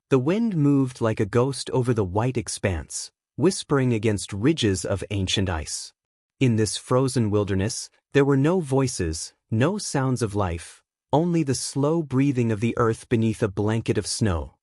The wind moved like a ghost over the white expanse, whispering against ridges of ancient ice. In this frozen wilderness, there were no voices, no sounds of life, only the slow breathing of the earth beneath a blanket of snow.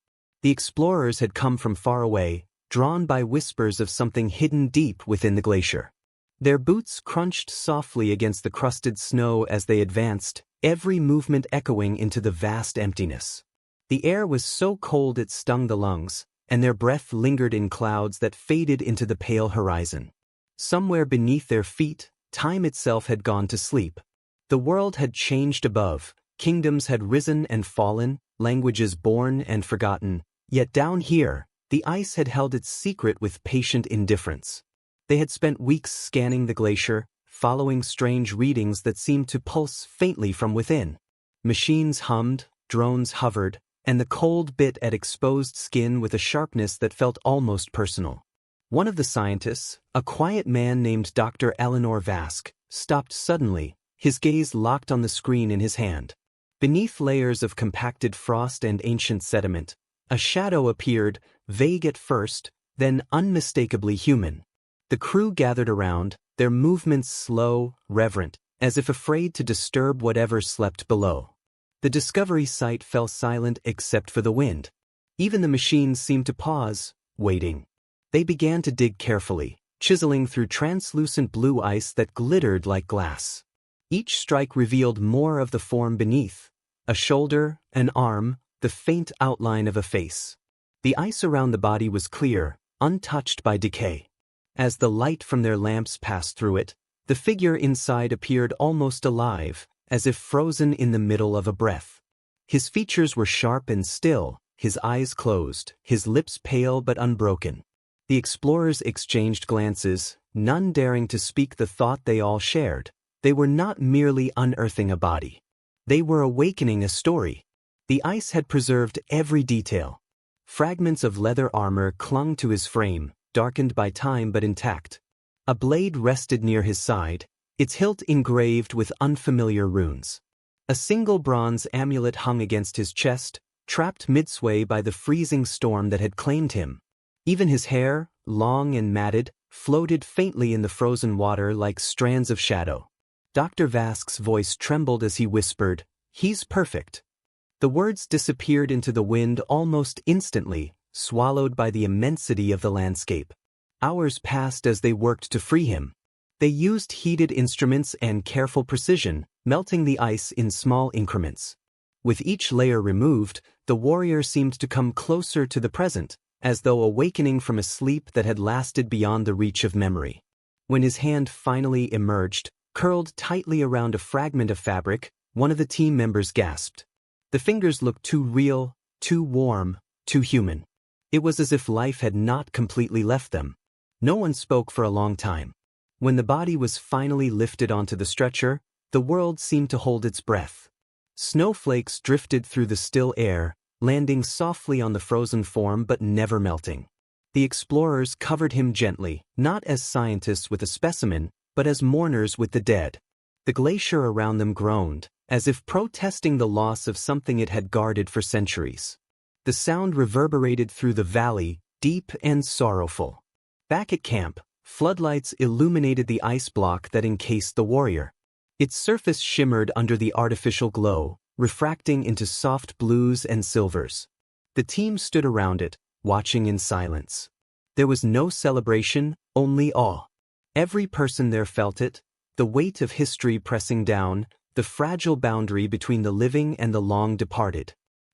The explorers had come from far away, drawn by whispers of something hidden deep within the glacier. Their boots crunched softly against the crusted snow as they advanced, every movement echoing into the vast emptiness. The air was so cold it stung the lungs, and their breath lingered in clouds that faded into the pale horizon. Somewhere beneath their feet, time itself had gone to sleep. The world had changed above, kingdoms had risen and fallen, languages born and forgotten, yet down here, the ice had held its secret with patient indifference. They had spent weeks scanning the glacier, following strange readings that seemed to pulse faintly from within. Machines hummed, drones hovered, and the cold bit at exposed skin with a sharpness that felt almost personal. One of the scientists, a quiet man named Dr. Eleanor Vask, stopped suddenly, his gaze locked on the screen in his hand. Beneath layers of compacted frost and ancient sediment, a shadow appeared, vague at first, then unmistakably human. The crew gathered around, their movements slow, reverent, as if afraid to disturb whatever slept below. The Discovery site fell silent except for the wind. Even the machines seemed to pause, waiting. They began to dig carefully, chiseling through translucent blue ice that glittered like glass. Each strike revealed more of the form beneath: a shoulder, an arm, the faint outline of a face. The ice around the body was clear, untouched by decay. As the light from their lamps passed through it, the figure inside appeared almost alive, as if frozen in the middle of a breath. His features were sharp and still, his eyes closed, his lips pale but unbroken. The explorers exchanged glances, none daring to speak the thought they all shared. They were not merely unearthing a body. They were awakening a story. The ice had preserved every detail. Fragments of leather armor clung to his frame, darkened by time but intact. A blade rested near his side, its hilt engraved with unfamiliar runes. A single bronze amulet hung against his chest, trapped midsway by the freezing storm that had claimed him. Even his hair, long and matted, floated faintly in the frozen water like strands of shadow. Dr. Vask's voice trembled as he whispered, "He's perfect." The words disappeared into the wind almost instantly, swallowed by the immensity of the landscape. Hours passed as they worked to free him. They used heated instruments and careful precision, melting the ice in small increments. With each layer removed, the warrior seemed to come closer to the present, as though awakening from a sleep that had lasted beyond the reach of memory. When his hand finally emerged, curled tightly around a fragment of fabric, one of the team members gasped. The fingers looked too real, too warm, too human. It was as if life had not completely left them. No one spoke for a long time. When the body was finally lifted onto the stretcher, the world seemed to hold its breath. Snowflakes drifted through the still air, landing softly on the frozen form but never melting. The explorers covered him gently, not as scientists with a specimen, but as mourners with the dead. The glacier around them groaned, as if protesting the loss of something it had guarded for centuries. The sound reverberated through the valley, deep and sorrowful. Back at camp, floodlights illuminated the ice block that encased the warrior. Its surface shimmered under the artificial glow, refracting into soft blues and silvers. The team stood around it, watching in silence. There was no celebration, only awe. Every person there felt it, the weight of history pressing down, the fragile boundary between the living and the long departed.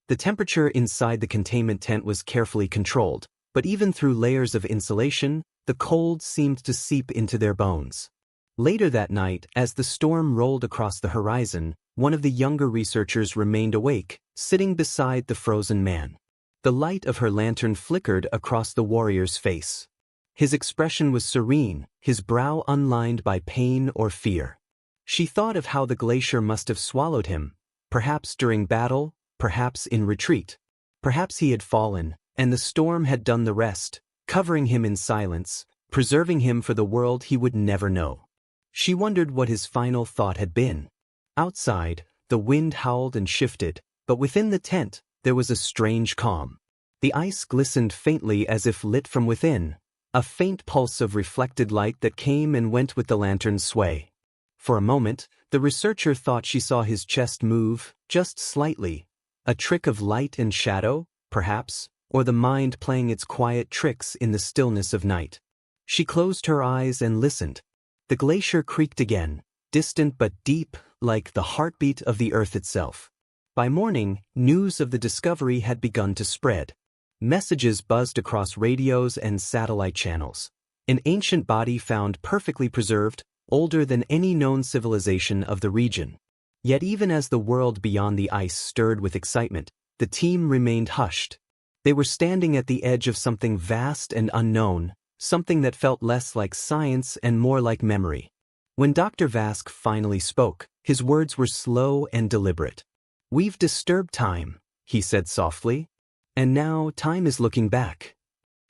The temperature inside the containment tent was carefully controlled, but even through layers of insulation, the cold seemed to seep into their bones. Later that night, as the storm rolled across the horizon, one of the younger researchers remained awake, sitting beside the frozen man. The light of her lantern flickered across the warrior's face. His expression was serene, his brow unlined by pain or fear. She thought of how the glacier must have swallowed him, perhaps during battle, perhaps in retreat. Perhaps he had fallen, and the storm had done the rest, covering him in silence, preserving him for the world he would never know. She wondered what his final thought had been. Outside, the wind howled and shifted, but within the tent, there was a strange calm. The ice glistened faintly as if lit from within, a faint pulse of reflected light that came and went with the lantern's sway. For a moment, the researcher thought she saw his chest move, just slightly. A trick of light and shadow, perhaps, or the mind playing its quiet tricks in the stillness of night. She closed her eyes and listened. The glacier creaked again, distant but deep, like the heartbeat of the earth itself. By morning, news of the discovery had begun to spread. Messages buzzed across radios and satellite channels. An ancient body found perfectly preserved, older than any known civilization of the region. Yet even as the world beyond the ice stirred with excitement, the team remained hushed. They were standing at the edge of something vast and unknown, something that felt less like science and more like memory. When Dr. Vask finally spoke, his words were slow and deliberate. "We've disturbed time," he said softly, "and now time is looking back."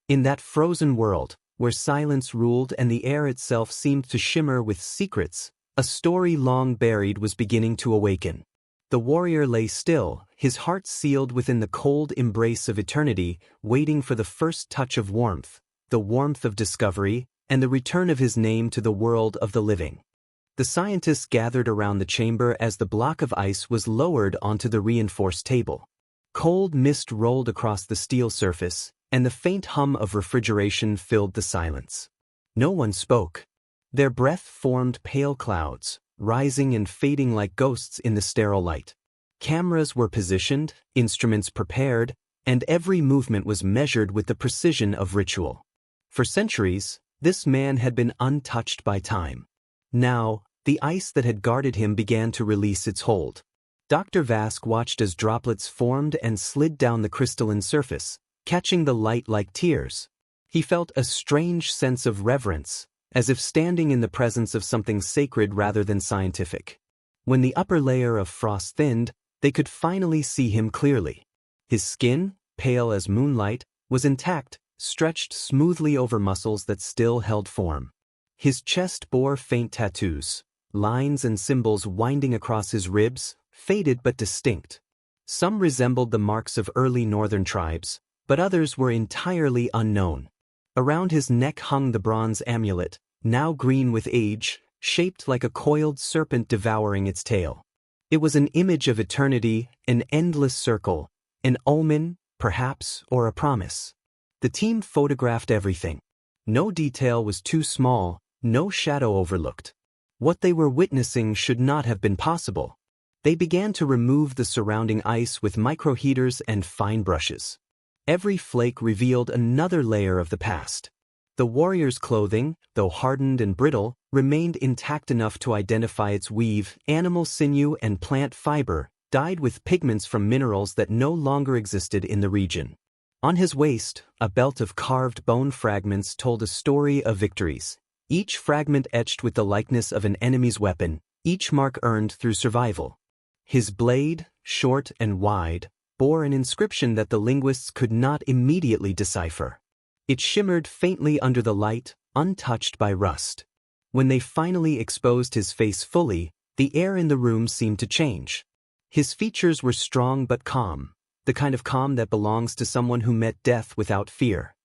In that frozen world, where silence ruled and the air itself seemed to shimmer with secrets, a story long buried was beginning to awaken. The warrior lay still, his heart sealed within the cold embrace of eternity, waiting for the first touch of warmth, the warmth of discovery, and the return of his name to the world of the living. The scientists gathered around the chamber as the block of ice was lowered onto the reinforced table. Cold mist rolled across the steel surface, and the faint hum of refrigeration filled the silence. No one spoke. Their breath formed pale clouds, rising and fading like ghosts in the sterile light. Cameras were positioned, instruments prepared, and every movement was measured with the precision of ritual. For centuries, this man had been untouched by time. Now, the ice that had guarded him began to release its hold. Dr. Vask watched as droplets formed and slid down the crystalline surface, catching the light like tears. He felt a strange sense of reverence, as if standing in the presence of something sacred rather than scientific. When the upper layer of frost thinned, they could finally see him clearly. His skin, pale as moonlight, was intact, stretched smoothly over muscles that still held form. His chest bore faint tattoos, lines and symbols winding across his ribs, faded but distinct. Some resembled the marks of early northern tribes, but others were entirely unknown. Around his neck hung the bronze amulet, now green with age, shaped like a coiled serpent devouring its tail. It was an image of eternity, an endless circle, an omen, perhaps, or a promise. The team photographed everything. No detail was too small, no shadow overlooked. What they were witnessing should not have been possible. They began to remove the surrounding ice with microheaters and fine brushes. Every flake revealed another layer of the past. The warrior's clothing, though hardened and brittle, remained intact enough to identify its weave, animal sinew and plant fiber, dyed with pigments from minerals that no longer existed in the region. On his waist, a belt of carved bone fragments told a story of victories, each fragment etched with the likeness of an enemy's weapon, each mark earned through survival. His blade, short and wide, bore an inscription that the linguists could not immediately decipher. It shimmered faintly under the light, untouched by rust. When they finally exposed his face fully, the air in the room seemed to change. His features were strong but calm, the kind of calm that belongs to someone who met death without fear.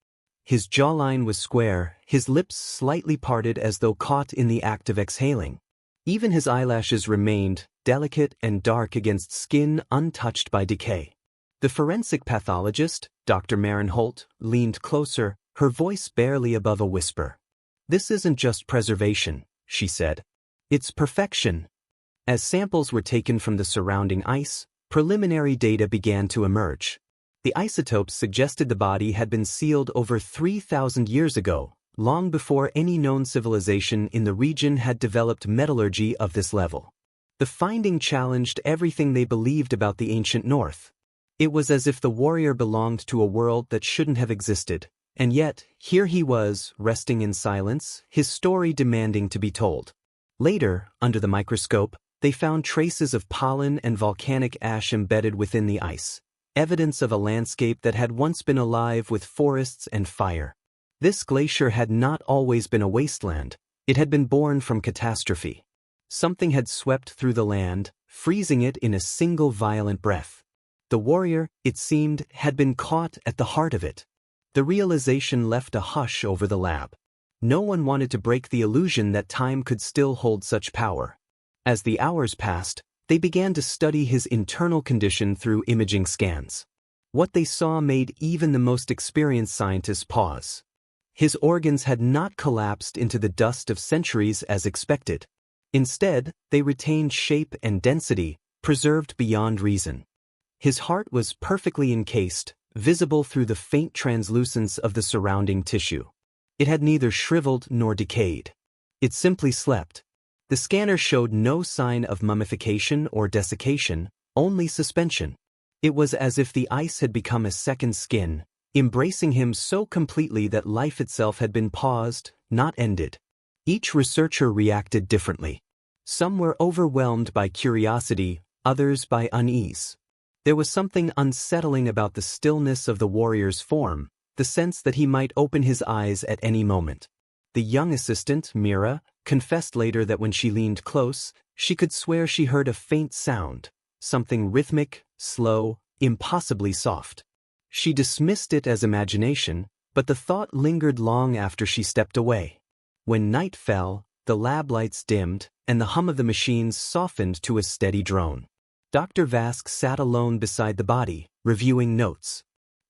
His jawline was square, his lips slightly parted as though caught in the act of exhaling. Even his eyelashes remained, delicate and dark against skin untouched by decay. The forensic pathologist, Dr. Marenholt, leaned closer, her voice barely above a whisper. "This isn't just preservation," she said. "It's perfection." As samples were taken from the surrounding ice, preliminary data began to emerge. The isotopes suggested the body had been sealed over 3,000 years ago, long before any known civilization in the region had developed metallurgy of this level. The finding challenged everything they believed about the ancient North. It was as if the warrior belonged to a world that shouldn't have existed, and yet, here he was, resting in silence, his story demanding to be told. Later, under the microscope, they found traces of pollen and volcanic ash embedded within the ice, evidence of a landscape that had once been alive with forests and fire. This glacier had not always been a wasteland, it had been born from catastrophe. Something had swept through the land, freezing it in a single violent breath. The warrior, it seemed, had been caught at the heart of it. The realization left a hush over the lab. No one wanted to break the illusion that time could still hold such power. As the hours passed, they began to study his internal condition through imaging scans. What they saw made even the most experienced scientists pause. His organs had not collapsed into the dust of centuries as expected. Instead, they retained shape and density, preserved beyond reason. His heart was perfectly encased, visible through the faint translucence of the surrounding tissue. It had neither shriveled nor decayed. It simply slept. The scanner showed no sign of mummification or desiccation, only suspension. It was as if the ice had become a second skin, embracing him so completely that life itself had been paused, not ended. Each researcher reacted differently. Some were overwhelmed by curiosity, others by unease. There was something unsettling about the stillness of the warrior's form, the sense that he might open his eyes at any moment. The young assistant, Mira, confessed later that when she leaned close, she could swear she heard a faint sound, something rhythmic, slow, impossibly soft. She dismissed it as imagination, but the thought lingered long after she stepped away. When night fell, the lab lights dimmed, and the hum of the machines softened to a steady drone. Dr. Vask sat alone beside the body, reviewing notes.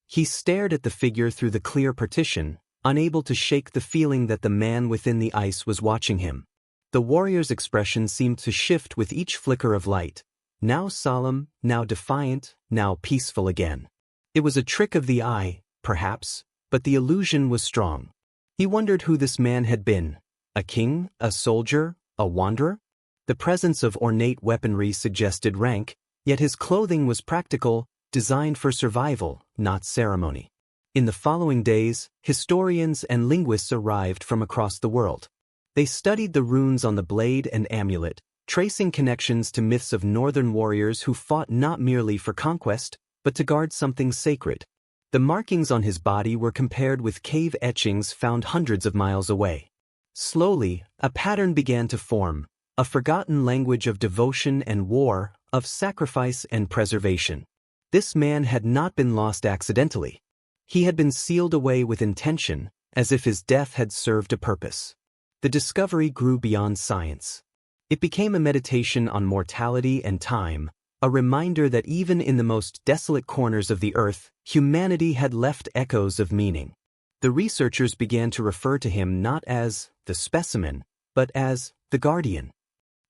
He stared at the figure through the clear partition, unable to shake the feeling that the man within the ice was watching him. The warrior's expression seemed to shift with each flicker of light, now solemn, now defiant, now peaceful again. It was a trick of the eye, perhaps, but the illusion was strong. He wondered who this man had been: a king, a soldier, a wanderer? The presence of ornate weaponry suggested rank, yet his clothing was practical, designed for survival, not ceremony. In the following days, historians and linguists arrived from across the world. They studied the runes on the blade and amulet, tracing connections to myths of northern warriors who fought not merely for conquest, but to guard something sacred. The markings on his body were compared with cave etchings found hundreds of miles away. Slowly, a pattern began to form, a forgotten language of devotion and war, of sacrifice and preservation. This man had not been lost accidentally. He had been sealed away with intention, as if his death had served a purpose. The discovery grew beyond science. It became a meditation on mortality and time, a reminder that even in the most desolate corners of the earth, humanity had left echoes of meaning. The researchers began to refer to him not as the specimen, but as the guardian.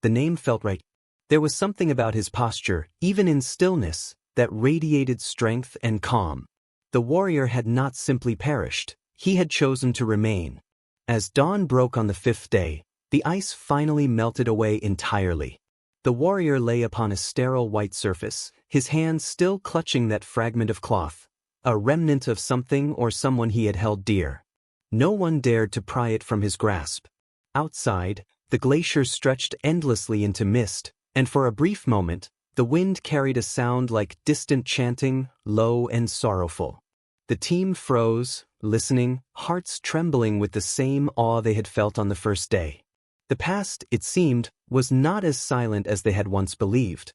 The name felt right. There was something about his posture, even in stillness, that radiated strength and calm. The warrior had not simply perished, he had chosen to remain. As dawn broke on the fifth day, the ice finally melted away entirely. The warrior lay upon a sterile white surface, his hands still clutching that fragment of cloth, a remnant of something or someone he had held dear. No one dared to pry it from his grasp. Outside, the glacier stretched endlessly into mist, and for a brief moment, the wind carried a sound like distant chanting, low and sorrowful. The team froze, listening, hearts trembling with the same awe they had felt on the first day. The past, it seemed, was not as silent as they had once believed.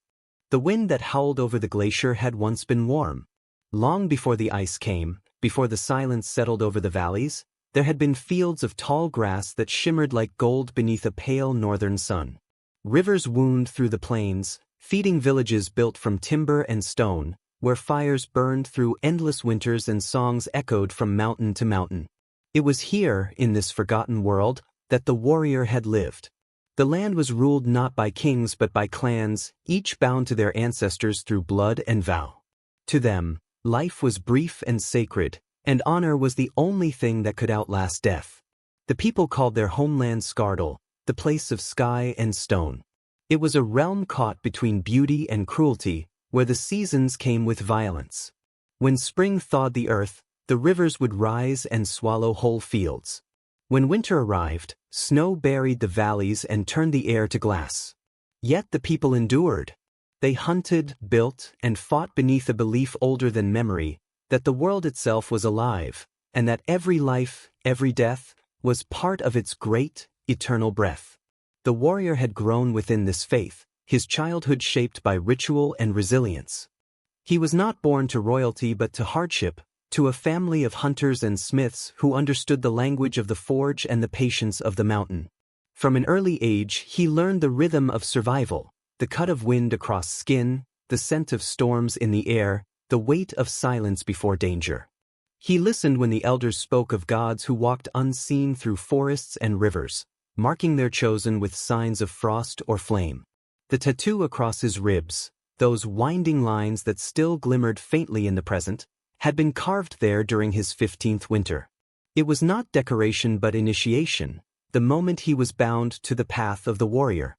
The wind that howled over the glacier had once been warm. Long before the ice came, before the silence settled over the valleys, there had been fields of tall grass that shimmered like gold beneath a pale northern sun. Rivers wound through the plains, feeding villages built from timber and stone, where fires burned through endless winters and songs echoed from mountain to mountain. It was here, in this forgotten world, that the warrior had lived. The land was ruled not by kings but by clans, each bound to their ancestors through blood and vow. To them, life was brief and sacred, and honor was the only thing that could outlast death. The people called their homeland Skardal, the place of sky and stone. It was a realm caught between beauty and cruelty, where the seasons came with violence. When spring thawed the earth, the rivers would rise and swallow whole fields. When winter arrived, snow buried the valleys and turned the air to glass. Yet the people endured. They hunted, built, and fought beneath a belief older than memory, that the world itself was alive, and that every life, every death, was part of its great, eternal breath. The warrior had grown within this faith, his childhood shaped by ritual and resilience. He was not born to royalty but to hardship, to a family of hunters and smiths who understood the language of the forge and the patience of the mountain. From an early age he learned the rhythm of survival, the cut of wind across skin, the scent of storms in the air, the weight of silence before danger. He listened when the elders spoke of gods who walked unseen through forests and rivers, marking their chosen with signs of frost or flame. The tattoo across his ribs, those winding lines that still glimmered faintly in the present, had been carved there during his 15th winter. It was not decoration but initiation, the moment he was bound to the path of the warrior.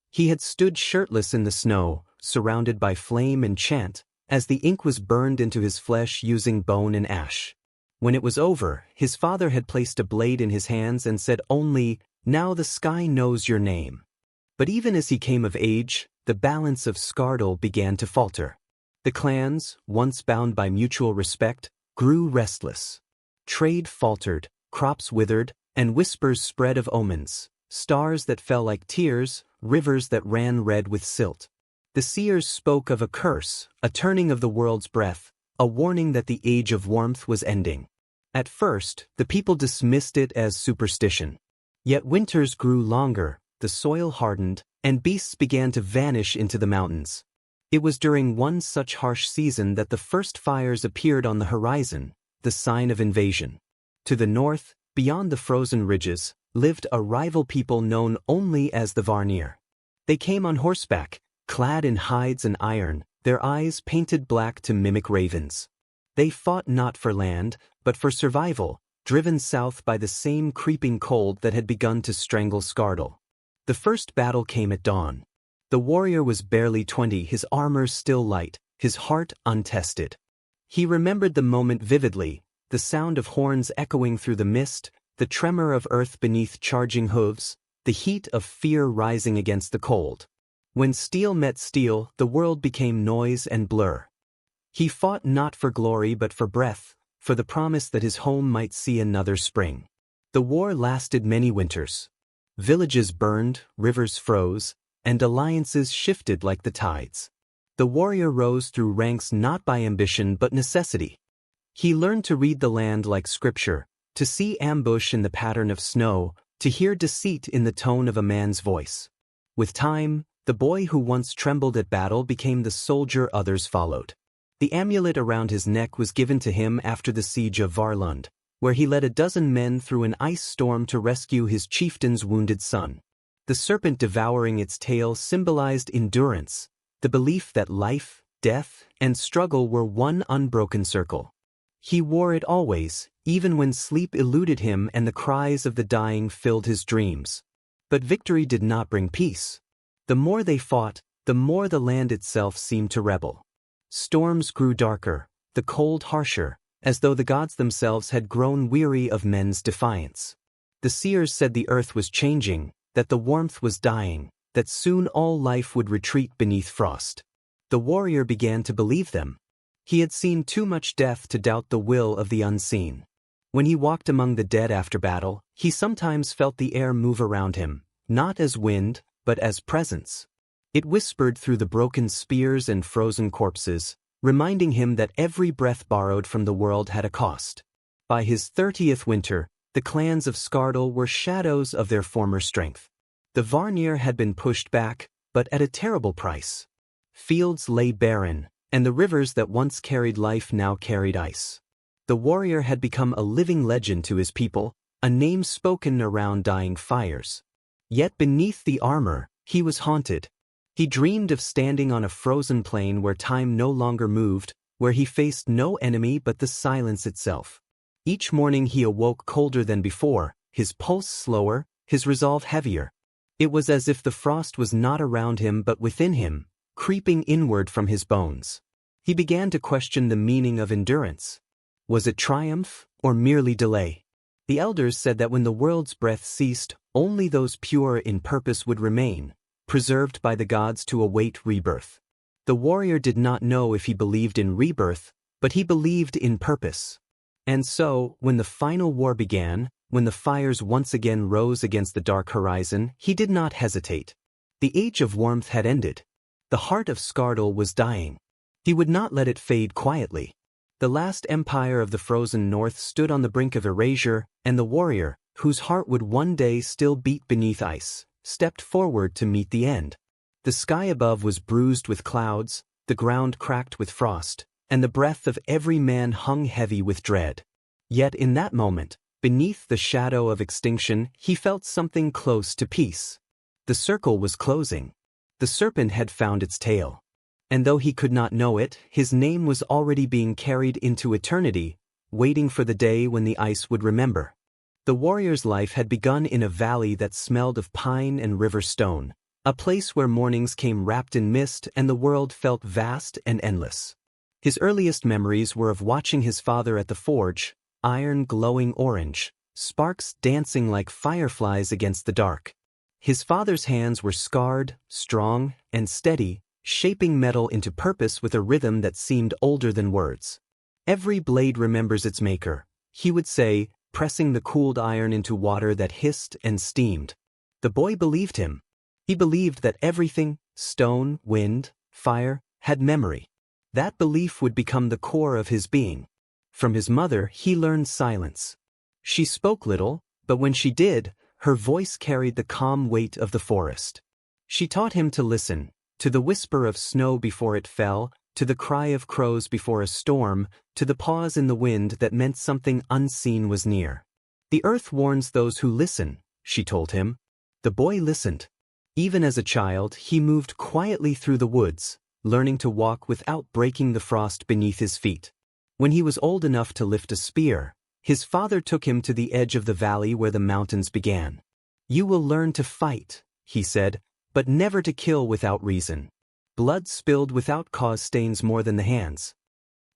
He had stood shirtless in the snow, surrounded by flame and chant, as the ink was burned into his flesh using bone and ash. When it was over, his father had placed a blade in his hands and said only, "Now the sky knows your name." But even as he came of age, the balance of Skardal began to falter. The clans, once bound by mutual respect, grew restless. Trade faltered, crops withered, and whispers spread of omens, stars that fell like tears, rivers that ran red with silt. The seers spoke of a curse, a turning of the world's breath, a warning that the age of warmth was ending. At first, the people dismissed it as superstition. Yet winters grew longer, the soil hardened, and beasts began to vanish into the mountains. It was during one such harsh season that the first fires appeared on the horizon, the sign of invasion. To the north, beyond the frozen ridges, lived a rival people known only as the Vanir. They came on horseback, clad in hides and iron, their eyes painted black to mimic ravens. They fought not for land, but for survival, driven south by the same creeping cold that had begun to strangle Skardal. The first battle came at dawn. The warrior was barely 20, his armor still light, his heart untested. He remembered the moment vividly, the sound of horns echoing through the mist, the tremor of earth beneath charging hooves, the heat of fear rising against the cold. When steel met steel, the world became noise and blur. He fought not for glory but for breath, for the promise that his home might see another spring. The war lasted many winters. Villages burned, rivers froze, and alliances shifted like the tides. The warrior rose through ranks not by ambition but necessity. He learned to read the land like scripture, to see ambush in the pattern of snow, to hear deceit in the tone of a man's voice. With time, the boy who once trembled at battle became the soldier others followed. The amulet around his neck was given to him after the siege of Varlund, where he led a dozen men through an ice storm to rescue his chieftain's wounded son. The serpent devouring its tail symbolized endurance, the belief that life, death, and struggle were one unbroken circle. He wore it always, even when sleep eluded him and the cries of the dying filled his dreams. But victory did not bring peace. The more they fought, the more the land itself seemed to rebel. Storms grew darker, the cold harsher, as though the gods themselves had grown weary of men's defiance. The seers said the earth was changing, that the warmth was dying, that soon all life would retreat beneath frost. The warrior began to believe them. He had seen too much death to doubt the will of the unseen. When he walked among the dead after battle, he sometimes felt the air move around him, not as wind, but as presence. It whispered through the broken spears and frozen corpses, reminding him that every breath borrowed from the world had a cost. By his 30th winter, the clans of Skardal were shadows of their former strength. The Vanir had been pushed back, but at a terrible price. Fields lay barren, and the rivers that once carried life now carried ice. The warrior had become a living legend to his people, a name spoken around dying fires. Yet beneath the armor, he was haunted. He dreamed of standing on a frozen plain where time no longer moved, where he faced no enemy but the silence itself. Each morning he awoke colder than before, his pulse slower, his resolve heavier. It was as if the frost was not around him but within him, creeping inward from his bones. He began to question the meaning of endurance. Was it triumph, or merely delay? The elders said that when the world's breath ceased, only those pure in purpose would remain, preserved by the gods to await rebirth. The warrior did not know if he believed in rebirth, but he believed in purpose. And so, when the final war began, when the fires once again rose against the dark horizon, he did not hesitate. The age of warmth had ended. The heart of Skardal was dying. He would not let it fade quietly. The last empire of the frozen north stood on the brink of erasure, and the warrior, whose heart would one day still beat beneath ice, stepped forward to meet the end. The sky above was bruised with clouds, the ground cracked with frost, and the breath of every man hung heavy with dread. Yet in that moment, beneath the shadow of extinction, he felt something close to peace. The circle was closing. The serpent had found its tail. And though he could not know it, his name was already being carried into eternity, waiting for the day when the ice would remember. The warrior's life had begun in a valley that smelled of pine and river stone, a place where mornings came wrapped in mist and the world felt vast and endless. His earliest memories were of watching his father at the forge, iron glowing orange, sparks dancing like fireflies against the dark. His father's hands were scarred, strong, and steady, shaping metal into purpose with a rhythm that seemed older than words. "Every blade remembers its maker," he would say, pressing the cooled iron into water that hissed and steamed. The boy believed him. He believed that everything, stone, wind, fire, had memory. That belief would become the core of his being. From his mother he learned silence. She spoke little, but when she did, her voice carried the calm weight of the forest. She taught him to listen, to the whisper of snow before it fell, to the cry of crows before a storm, to the pause in the wind that meant something unseen was near. "The earth warns those who listen," she told him. The boy listened. Even as a child, he moved quietly through the woods, learning to walk without breaking the frost beneath his feet. When he was old enough to lift a spear, his father took him to the edge of the valley where the mountains began. "You will learn to fight," he said, "but never to kill without reason. Blood spilled without cause stains more than the hands."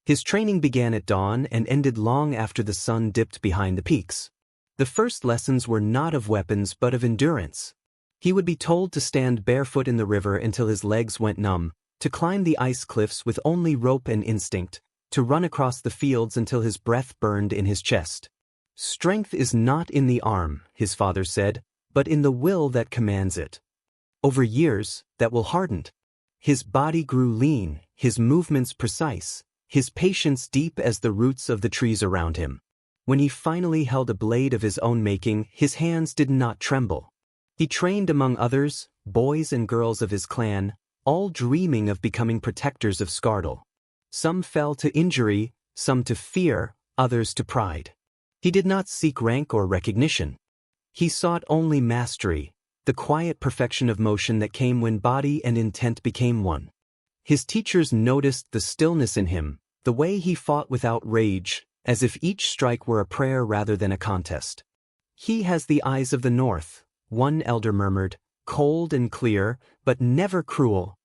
His training began at dawn and ended long after the sun dipped behind the peaks. The first lessons were not of weapons but of endurance. He would be told to stand barefoot in the river until his legs went numb, to climb the ice cliffs with only rope and instinct, to run across the fields until his breath burned in his chest. "Strength is not in the arm," his father said, "but in the will that commands it." Over years, that will hardened. His body grew lean, his movements precise, his patience deep as the roots of the trees around him. When he finally held a blade of his own making, his hands did not tremble. He trained among others, boys and girls of his clan, all dreaming of becoming protectors of Skardal. Some fell to injury, some to fear, others to pride. He did not seek rank or recognition. He sought only mastery, the quiet perfection of motion that came when body and intent became one. His teachers noticed the stillness in him, the way he fought without rage, as if each strike were a prayer rather than a contest. "He has the eyes of the north," one elder murmured, "cold and clear, but never cruel."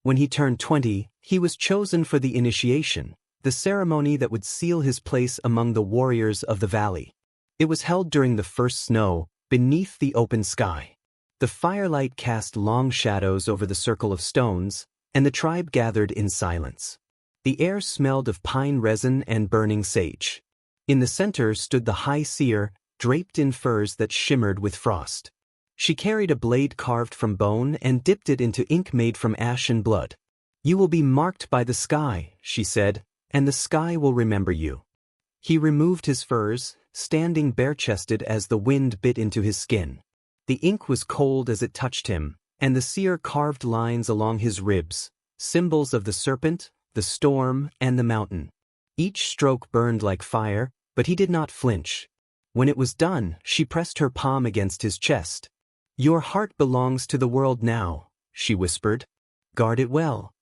When he turned 20, he was chosen for the initiation, the ceremony that would seal his place among the warriors of the valley. It was held during the first snow, beneath the open sky. The firelight cast long shadows over the circle of stones, and the tribe gathered in silence. The air smelled of pine resin and burning sage. In the center stood the high seer, draped in furs that shimmered with frost. She carried a blade carved from bone and dipped it into ink made from ash and blood. "You will be marked by the sky," she said, "and the sky will remember you." He removed his furs, standing bare-chested as the wind bit into his skin. The ink was cold as it touched him, and the seer carved lines along his ribs, symbols of the serpent, the storm, and the mountain. Each stroke burned like fire, but he did not flinch. When it was done, she pressed her palm against his chest. "Your heart belongs to the world now," she whispered. "Guard it well."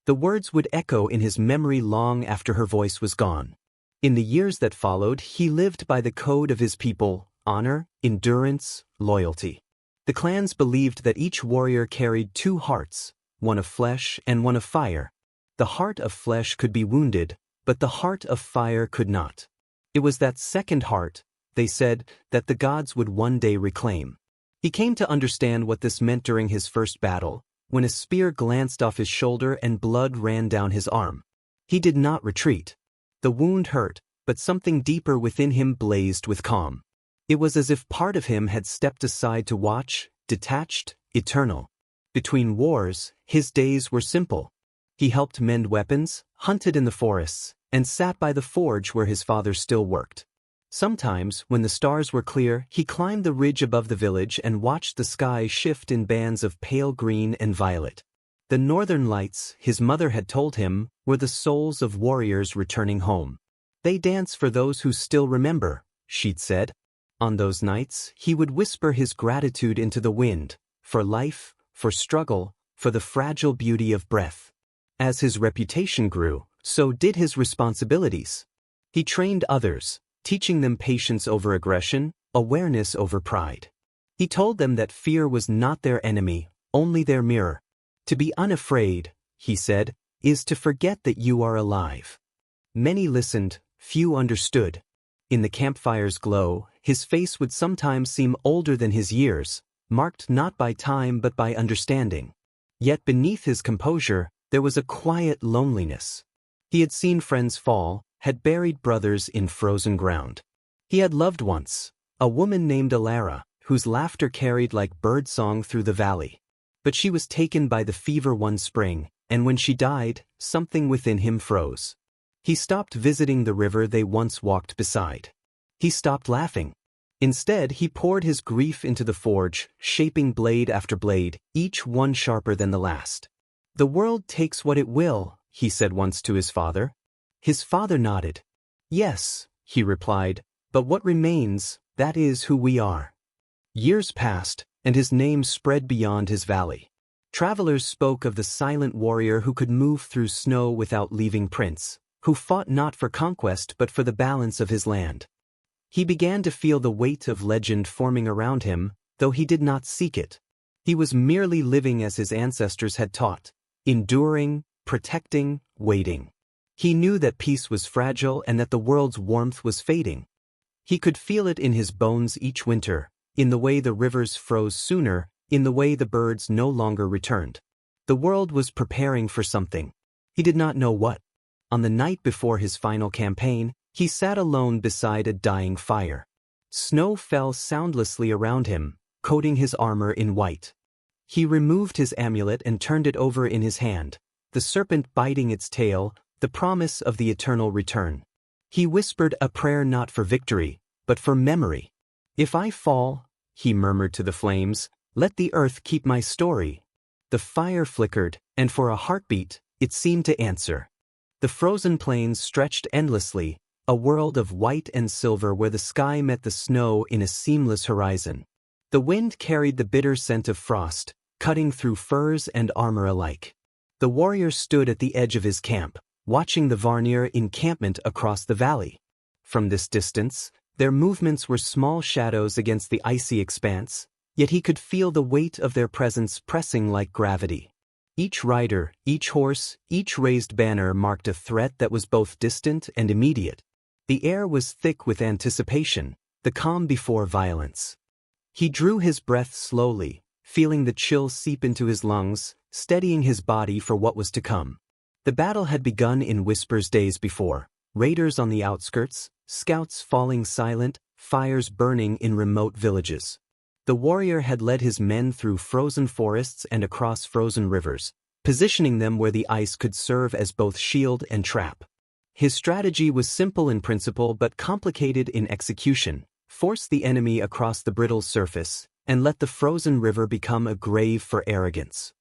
The words would echo in his memory long after her voice was gone. In the years that followed, he lived by the code of his people: honor, endurance, loyalty. The clans believed that each warrior carried two hearts, one of flesh and one of fire. The heart of flesh could be wounded, but the heart of fire could not. It was that second heart, they said, that the gods would one day reclaim. He came to understand what this meant during his first battle, when a spear glanced off his shoulder and blood ran down his arm. He did not retreat. The wound hurt, but something deeper within him blazed with calm. It was as if part of him had stepped aside to watch, detached, eternal. Between wars, his days were simple. He helped mend weapons, hunted in the forests, and sat by the forge where his father still worked. Sometimes, when the stars were clear, he climbed the ridge above the village and watched the sky shift in bands of pale green and violet. The northern lights, his mother had told him, were the souls of warriors returning home. They dance for those who still remember, she'd said. On those nights, he would whisper his gratitude into the wind, for life, for struggle, for the fragile beauty of breath. As his reputation grew, so did his responsibilities. He trained others, teaching them patience over aggression, awareness over pride. He told them that fear was not their enemy, only their mirror. To be unafraid, he said, is to forget that you are alive. Many listened, few understood. In the campfire's glow, his face would sometimes seem older than his years, marked not by time but by understanding. Yet beneath his composure, there was a quiet loneliness. He had seen friends fall, had buried brothers in frozen ground. He had loved once, a woman named Alara, whose laughter carried like birdsong through the valley. But she was taken by the fever one spring, and when she died, something within him froze. He stopped visiting the river they once walked beside. He stopped laughing. Instead, he poured his grief into the forge, shaping blade after blade, each one sharper than the last. "The world takes what it will," he said once to his father. His father nodded. "Yes," he replied, "but what remains, that is who we are." Years passed, and his name spread beyond his valley. Travelers spoke of the silent warrior who could move through snow without leaving prints, who fought not for conquest but for the balance of his land. He began to feel the weight of legend forming around him, though he did not seek it. He was merely living as his ancestors had taught, enduring, protecting, waiting. He knew that peace was fragile and that the world's warmth was fading. He could feel it in his bones each winter, in the way the rivers froze sooner, in the way the birds no longer returned. The world was preparing for something. He did not know what. On the night before his final campaign, he sat alone beside a dying fire. Snow fell soundlessly around him, coating his armor in white. He removed his amulet and turned it over in his hand, the serpent biting its tail, the promise of the eternal return. He whispered a prayer not for victory, but for memory. "If I fall," he murmured to the flames, "let the earth keep my story." The fire flickered, and for a heartbeat, it seemed to answer. The frozen plains stretched endlessly, a world of white and silver where the sky met the snow in a seamless horizon. The wind carried the bitter scent of frost, cutting through furs and armor alike. The warrior stood at the edge of his camp, watching the Varnir encampment across the valley. From this distance, their movements were small shadows against the icy expanse, yet he could feel the weight of their presence pressing like gravity. Each rider, each horse, each raised banner marked a threat that was both distant and immediate. The air was thick with anticipation, the calm before violence. He drew his breath slowly, feeling the chill seep into his lungs, steadying his body for what was to come. The battle had begun in whispers days before, raiders on the outskirts, scouts falling silent, fires burning in remote villages. The warrior had led his men through frozen forests and across frozen rivers, positioning them where the ice could serve as both shield and trap. His strategy was simple in principle but complicated in execution: force the enemy across the brittle surface, and let the frozen river become a grave for arrogance.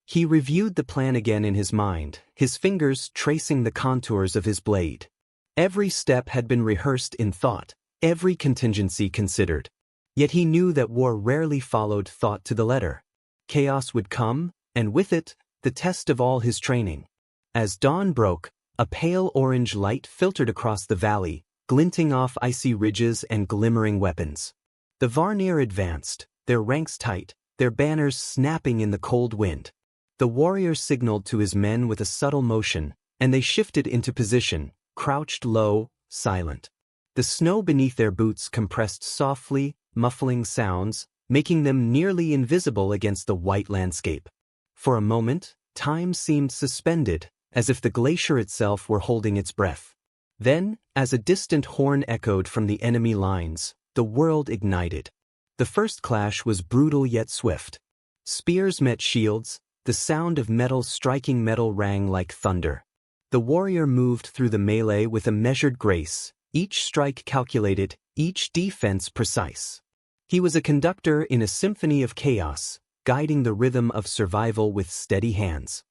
He reviewed the plan again in his mind, his fingers tracing the contours of his blade. Every step had been rehearsed in thought, every contingency considered. Yet he knew that war rarely followed thought to the letter. Chaos would come, and with it, the test of all his training. As dawn broke, a pale orange light filtered across the valley, glinting off icy ridges and glimmering weapons. The Varnir advanced, their ranks tight, their banners snapping in the cold wind. The warrior signaled to his men with a subtle motion, and they shifted into position, crouched low, silent. The snow beneath their boots compressed softly, muffling sounds, making them nearly invisible against the white landscape. For a moment, time seemed suspended, as if the glacier itself were holding its breath. Then, as a distant horn echoed from the enemy lines, the world ignited. The first clash was brutal yet swift. Spears met shields, The sound of metal striking metal rang like thunder. The warrior moved through the melee with a measured grace, each strike calculated, each defense precise. He was a conductor in a symphony of chaos, guiding the rhythm of survival with steady hands.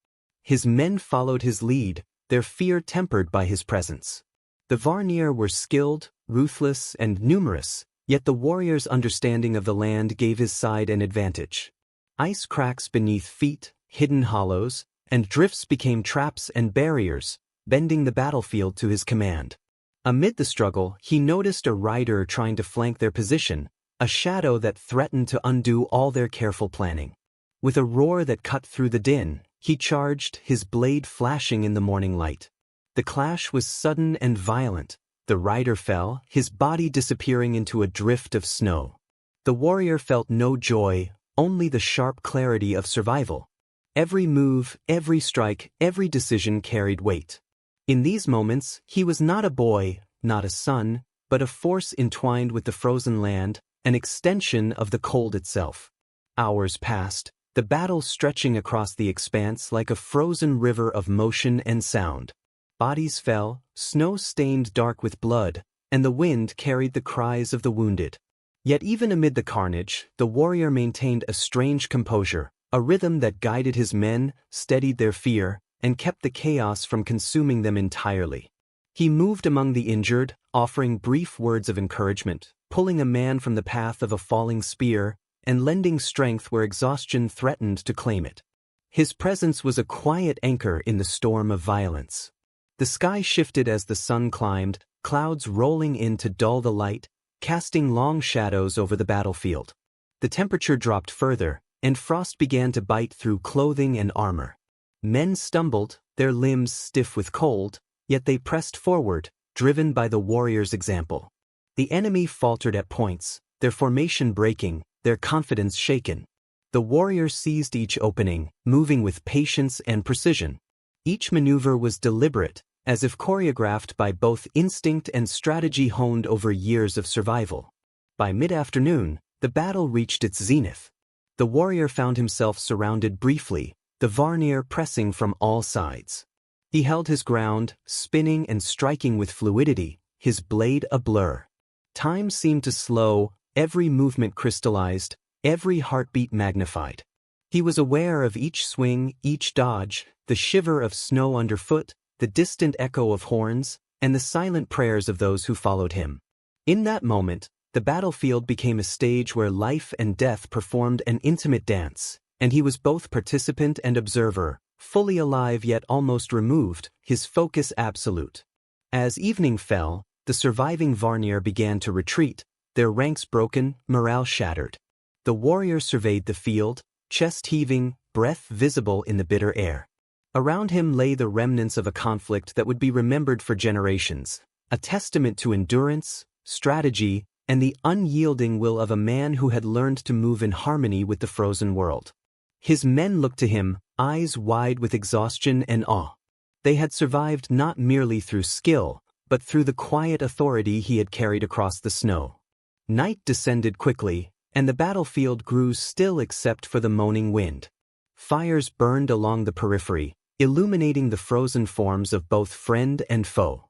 His men followed his lead, their fear tempered by his presence. The Vanir were skilled, ruthless, and numerous, yet the warrior's understanding of the land gave his side an advantage. Ice cracks beneath feet, hidden hollows, and drifts became traps and barriers, bending the battlefield to his command. Amid the struggle, he noticed a rider trying to flank their position, a shadow that threatened to undo all their careful planning. With a roar that cut through the din, he charged, his blade flashing in the morning light. The clash was sudden and violent. The rider fell, his body disappearing into a drift of snow. The warrior felt no joy, only the sharp clarity of survival. Every move, every strike, every decision carried weight. In these moments, he was not a boy, not a son, but a force entwined with the frozen land, an extension of the cold itself. Hours passed, the battle stretching across the expanse like a frozen river of motion and sound. Bodies fell, snow stained dark with blood, and the wind carried the cries of the wounded. Yet even amid the carnage, the warrior maintained a strange composure, a rhythm that guided his men, steadied their fear, and kept the chaos from consuming them entirely. He moved among the injured, offering brief words of encouragement, pulling a man from the path of a falling spear, and lending strength where exhaustion threatened to claim it. His presence was a quiet anchor in the storm of violence. The sky shifted as the sun climbed, clouds rolling in to dull the light, casting long shadows over the battlefield. The temperature dropped further, and frost began to bite through clothing and armor. Men stumbled, their limbs stiff with cold, yet they pressed forward, driven by the warrior's example. The enemy faltered at points, their formation breaking, their confidence shaken. The warrior seized each opening, moving with patience and precision. Each maneuver was deliberate, as if choreographed by both instinct and strategy honed over years of survival. By mid-afternoon, the battle reached its zenith. The warrior found himself surrounded briefly, the Vanir pressing from all sides. He held his ground, spinning and striking with fluidity, his blade a blur. Time seemed to slow, every movement crystallized, every heartbeat magnified. He was aware of each swing, each dodge, the shiver of snow underfoot, the distant echo of horns, and the silent prayers of those who followed him. In that moment, the battlefield became a stage where life and death performed an intimate dance, and he was both participant and observer, fully alive yet almost removed, his focus absolute. As evening fell, the surviving Vanir began to retreat, their ranks broken, morale shattered. The warrior surveyed the field, chest heaving, breath visible in the bitter air. Around him lay the remnants of a conflict that would be remembered for generations, a testament to endurance, strategy, and the unyielding will of a man who had learned to move in harmony with the frozen world. His men looked to him, eyes wide with exhaustion and awe. They had survived not merely through skill, but through the quiet authority he had carried across the snow. Night descended quickly, and the battlefield grew still except for the moaning wind. Fires burned along the periphery, illuminating the frozen forms of both friend and foe.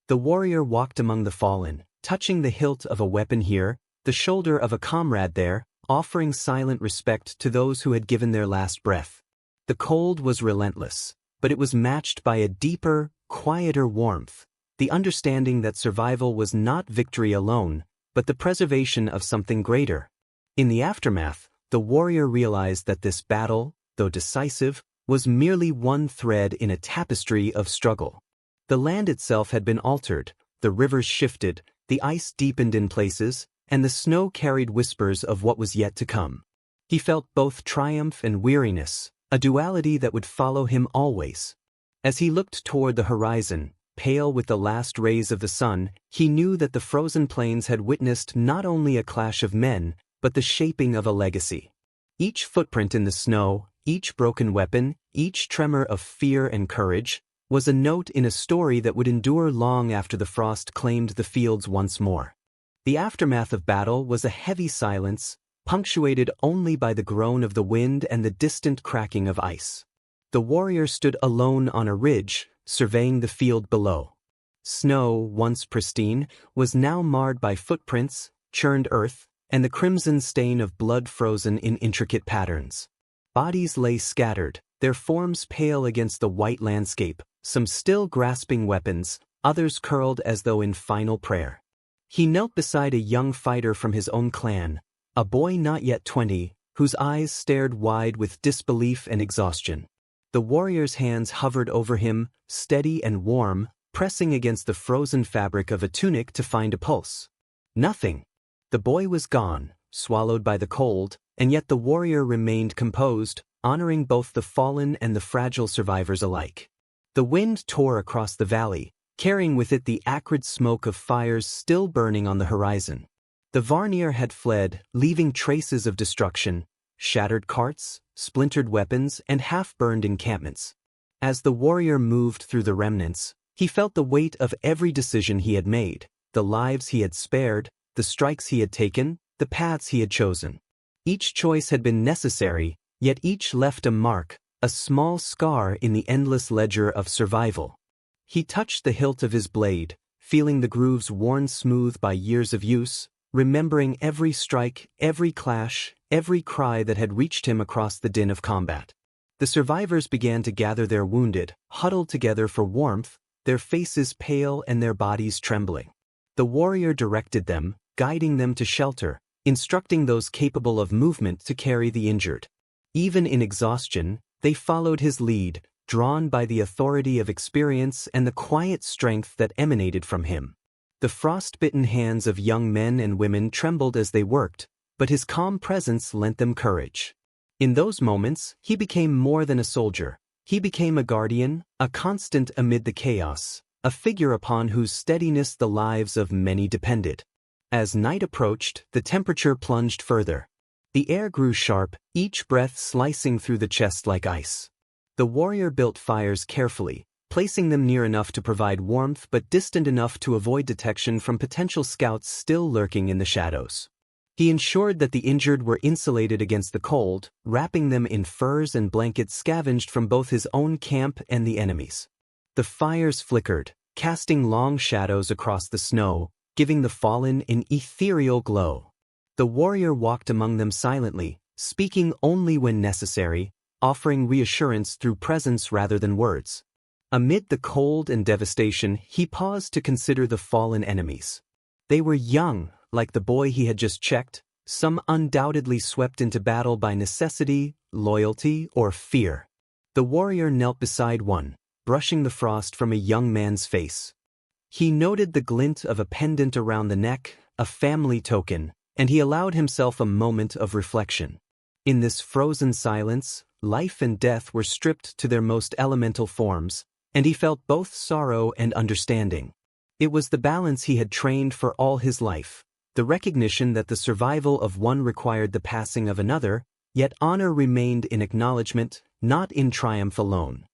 The warrior walked among the fallen, touching the hilt of a weapon here, the shoulder of a comrade there, offering silent respect to those who had given their last breath. The cold was relentless, but it was matched by a deeper, quieter warmth, the understanding that survival was not victory alone, but the preservation of something greater. In the aftermath, the warrior realized that this battle, though decisive, was merely one thread in a tapestry of struggle. The land itself had been altered, the rivers shifted, the ice deepened in places, and the snow carried whispers of what was yet to come. He felt both triumph and weariness, a duality that would follow him always. As he looked toward the horizon, pale with the last rays of the sun, he knew that the frozen plains had witnessed not only a clash of men, but the shaping of a legacy. Each footprint in the snow, each broken weapon, each tremor of fear and courage, was a note in a story that would endure long after the frost claimed the fields once more. The aftermath of battle was a heavy silence, punctuated only by the groan of the wind and the distant cracking of ice. The warrior stood alone on a ridge, surveying the field below. Snow, once pristine, was now marred by footprints, churned earth, and the crimson stain of blood frozen in intricate patterns. Bodies lay scattered, their forms pale against the white landscape, some still grasping weapons, others curled as though in final prayer. He knelt beside a young fighter from his own clan, a boy not yet 20, whose eyes stared wide with disbelief and exhaustion. The warrior's hands hovered over him, steady and warm, pressing against the frozen fabric of a tunic to find a pulse. Nothing. The boy was gone, swallowed by the cold, and yet the warrior remained composed, honoring both the fallen and the fragile survivors alike. The wind tore across the valley, carrying with it the acrid smoke of fires still burning on the horizon. The Varnier had fled, leaving traces of destruction, shattered carts, splintered weapons, and half-burned encampments. As the warrior moved through the remnants, he felt the weight of every decision he had made, the lives he had spared, the strikes he had taken, the paths he had chosen. Each choice had been necessary, yet each left a mark, a small scar in the endless ledger of survival. He touched the hilt of his blade, feeling the grooves worn smooth by years of use, remembering every strike, every clash, every cry that had reached him across the din of combat. The survivors began to gather their wounded, huddled together for warmth, their faces pale and their bodies trembling. The warrior directed them, guiding them to shelter, instructing those capable of movement to carry the injured. Even in exhaustion, they followed his lead, drawn by the authority of experience and the quiet strength that emanated from him. The frost-bitten hands of young men and women trembled as they worked, but his calm presence lent them courage. In those moments, he became more than a soldier. He became a guardian, a constant amid the chaos, a figure upon whose steadiness the lives of many depended. As night approached, the temperature plunged further. The air grew sharp, each breath slicing through the chest like ice. The warrior built fires carefully, placing them near enough to provide warmth but distant enough to avoid detection from potential scouts still lurking in the shadows. He ensured that the injured were insulated against the cold, wrapping them in furs and blankets scavenged from both his own camp and the enemy's. The fires flickered, casting long shadows across the snow, giving the fallen an ethereal glow. The warrior walked among them silently, speaking only when necessary, offering reassurance through presence rather than words. Amid the cold and devastation, he paused to consider the fallen enemies. They were young, like the boy he had just checked, some undoubtedly swept into battle by necessity, loyalty, or fear. The warrior knelt beside one, brushing the frost from a young man's face. He noted the glint of a pendant around the neck, a family token, and he allowed himself a moment of reflection. In this frozen silence, life and death were stripped to their most elemental forms, and he felt both sorrow and understanding. It was the balance he had trained for all his life, the recognition that the survival of one required the passing of another, yet honor remained in acknowledgement, not in triumph alone.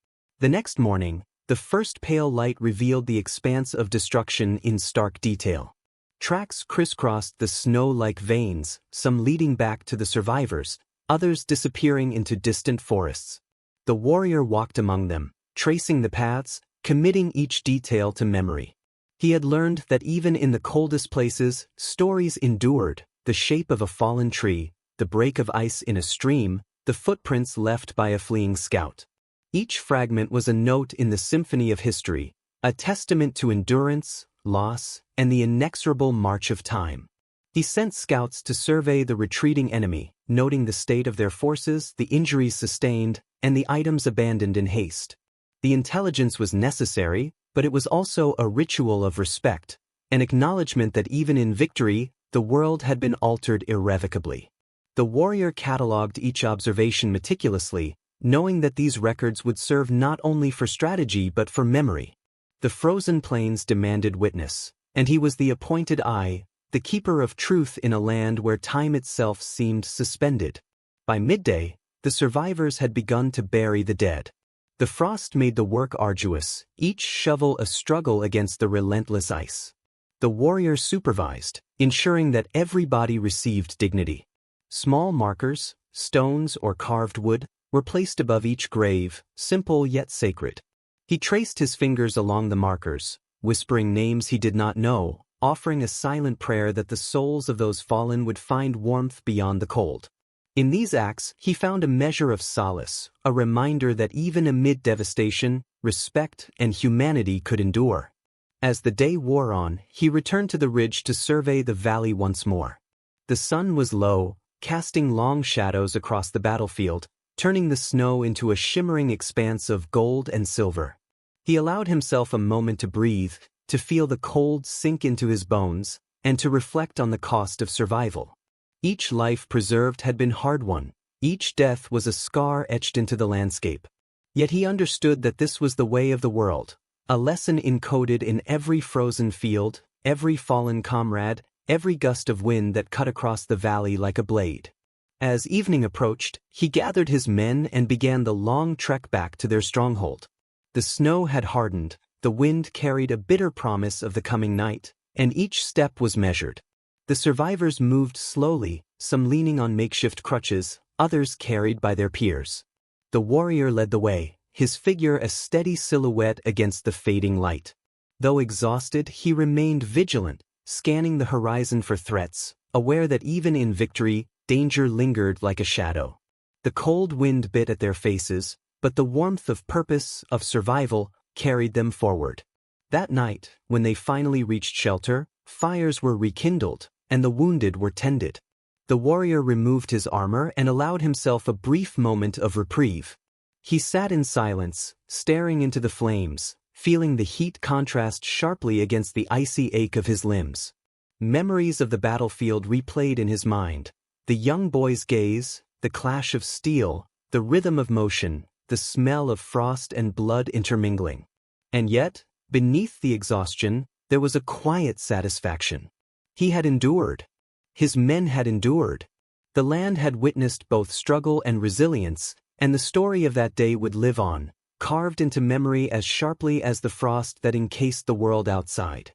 The next morning, the first pale light revealed the expanse of destruction in stark detail. Tracks crisscrossed the snow like veins, some leading back to the survivors, others disappearing into distant forests. The warrior walked among them, tracing the paths, committing each detail to memory. He had learned that even in the coldest places, stories endured, the shape of a fallen tree, the break of ice in a stream, the footprints left by a fleeing scout. Each fragment was a note in the symphony of history, a testament to endurance, loss, and the inexorable march of time. He sent scouts to survey the retreating enemy, noting the state of their forces, the injuries sustained, and the items abandoned in haste. The intelligence was necessary, but it was also a ritual of respect, an acknowledgement that even in victory, the world had been altered irrevocably. The warrior catalogued each observation meticulously, knowing that these records would serve not only for strategy but for memory. The frozen plains demanded witness, and he was the appointed eye, the keeper of truth in a land where time itself seemed suspended. By midday, the survivors had begun to bury the dead. The frost made the work arduous, each shovel a struggle against the relentless ice. The warrior supervised, ensuring that every body received dignity. Small markers, stones or carved wood, were placed above each grave, simple yet sacred. He traced his fingers along the markers, whispering names he did not know, offering a silent prayer that the souls of those fallen would find warmth beyond the cold. In these acts, he found a measure of solace, a reminder that even amid devastation, respect and humanity could endure. As the day wore on, he returned to the ridge to survey the valley once more. The sun was low, casting long shadows across the battlefield, turning the snow into a shimmering expanse of gold and silver. He allowed himself a moment to breathe, to feel the cold sink into his bones, and to reflect on the cost of survival. Each life preserved had been hard-won, each death was a scar etched into the landscape. Yet he understood that this was the way of the world, a lesson encoded in every frozen field, every fallen comrade, every gust of wind that cut across the valley like a blade. As evening approached, he gathered his men and began the long trek back to their stronghold. The snow had hardened, the wind carried a bitter promise of the coming night, and each step was measured. The survivors moved slowly, some leaning on makeshift crutches, others carried by their peers. The warrior led the way, his figure a steady silhouette against the fading light. Though exhausted, he remained vigilant, scanning the horizon for threats, aware that even in victory, danger lingered like a shadow. The cold wind bit at their faces, but the warmth of purpose, of survival, carried them forward. That night, when they finally reached shelter, fires were rekindled, and the wounded were tended. The warrior removed his armor and allowed himself a brief moment of reprieve. He sat in silence, staring into the flames, feeling the heat contrast sharply against the icy ache of his limbs. Memories of the battlefield replayed in his mind, the young boy's gaze, the clash of steel, the rhythm of motion, the smell of frost and blood intermingling. And yet, beneath the exhaustion, there was a quiet satisfaction. He had endured. His men had endured. The land had witnessed both struggle and resilience, and the story of that day would live on, carved into memory as sharply as the frost that encased the world outside.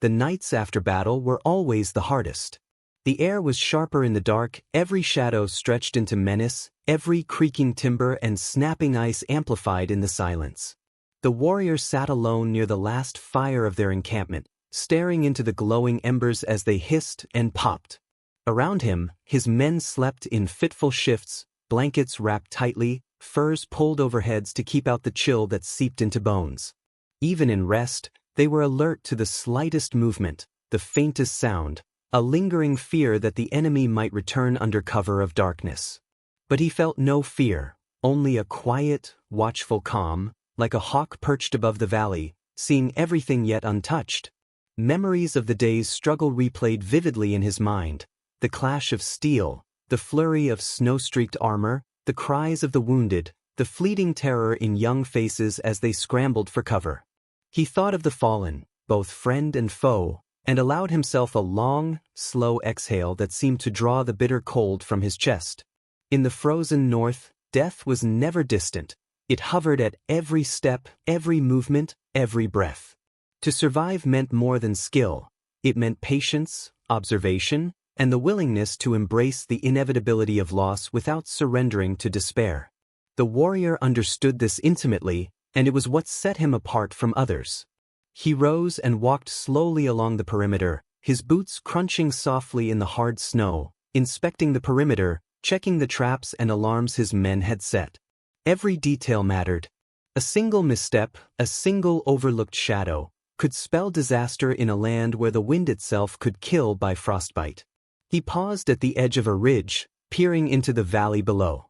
The nights after battle were always the hardest. The air was sharper in the dark, every shadow stretched into menace, every creaking timber and snapping ice amplified in the silence. The warrior sat alone near the last fire of their encampment, staring into the glowing embers as they hissed and popped. Around him, his men slept in fitful shifts, blankets wrapped tightly, furs pulled over heads to keep out the chill that seeped into bones. Even in rest, they were alert to the slightest movement, the faintest sound, a lingering fear that the enemy might return under cover of darkness. But he felt no fear, only a quiet, watchful calm, like a hawk perched above the valley, seeing everything yet untouched. Memories of the day's struggle replayed vividly in his mind, the clash of steel, the flurry of snow-streaked armor, the cries of the wounded, the fleeting terror in young faces as they scrambled for cover. He thought of the fallen, both friend and foe, and allowed himself a long, slow exhale that seemed to draw the bitter cold from his chest. In the frozen north, death was never distant. It hovered at every step, every movement, every breath. To survive meant more than skill. It meant patience, observation, and the willingness to embrace the inevitability of loss without surrendering to despair. The warrior understood this intimately, and it was what set him apart from others. He rose and walked slowly along the perimeter, his boots crunching softly in the hard snow, inspecting the perimeter, checking the traps and alarms his men had set. Every detail mattered. A single misstep, a single overlooked shadow, could spell disaster in a land where the wind itself could kill by frostbite. He paused at the edge of a ridge, peering into the valley below.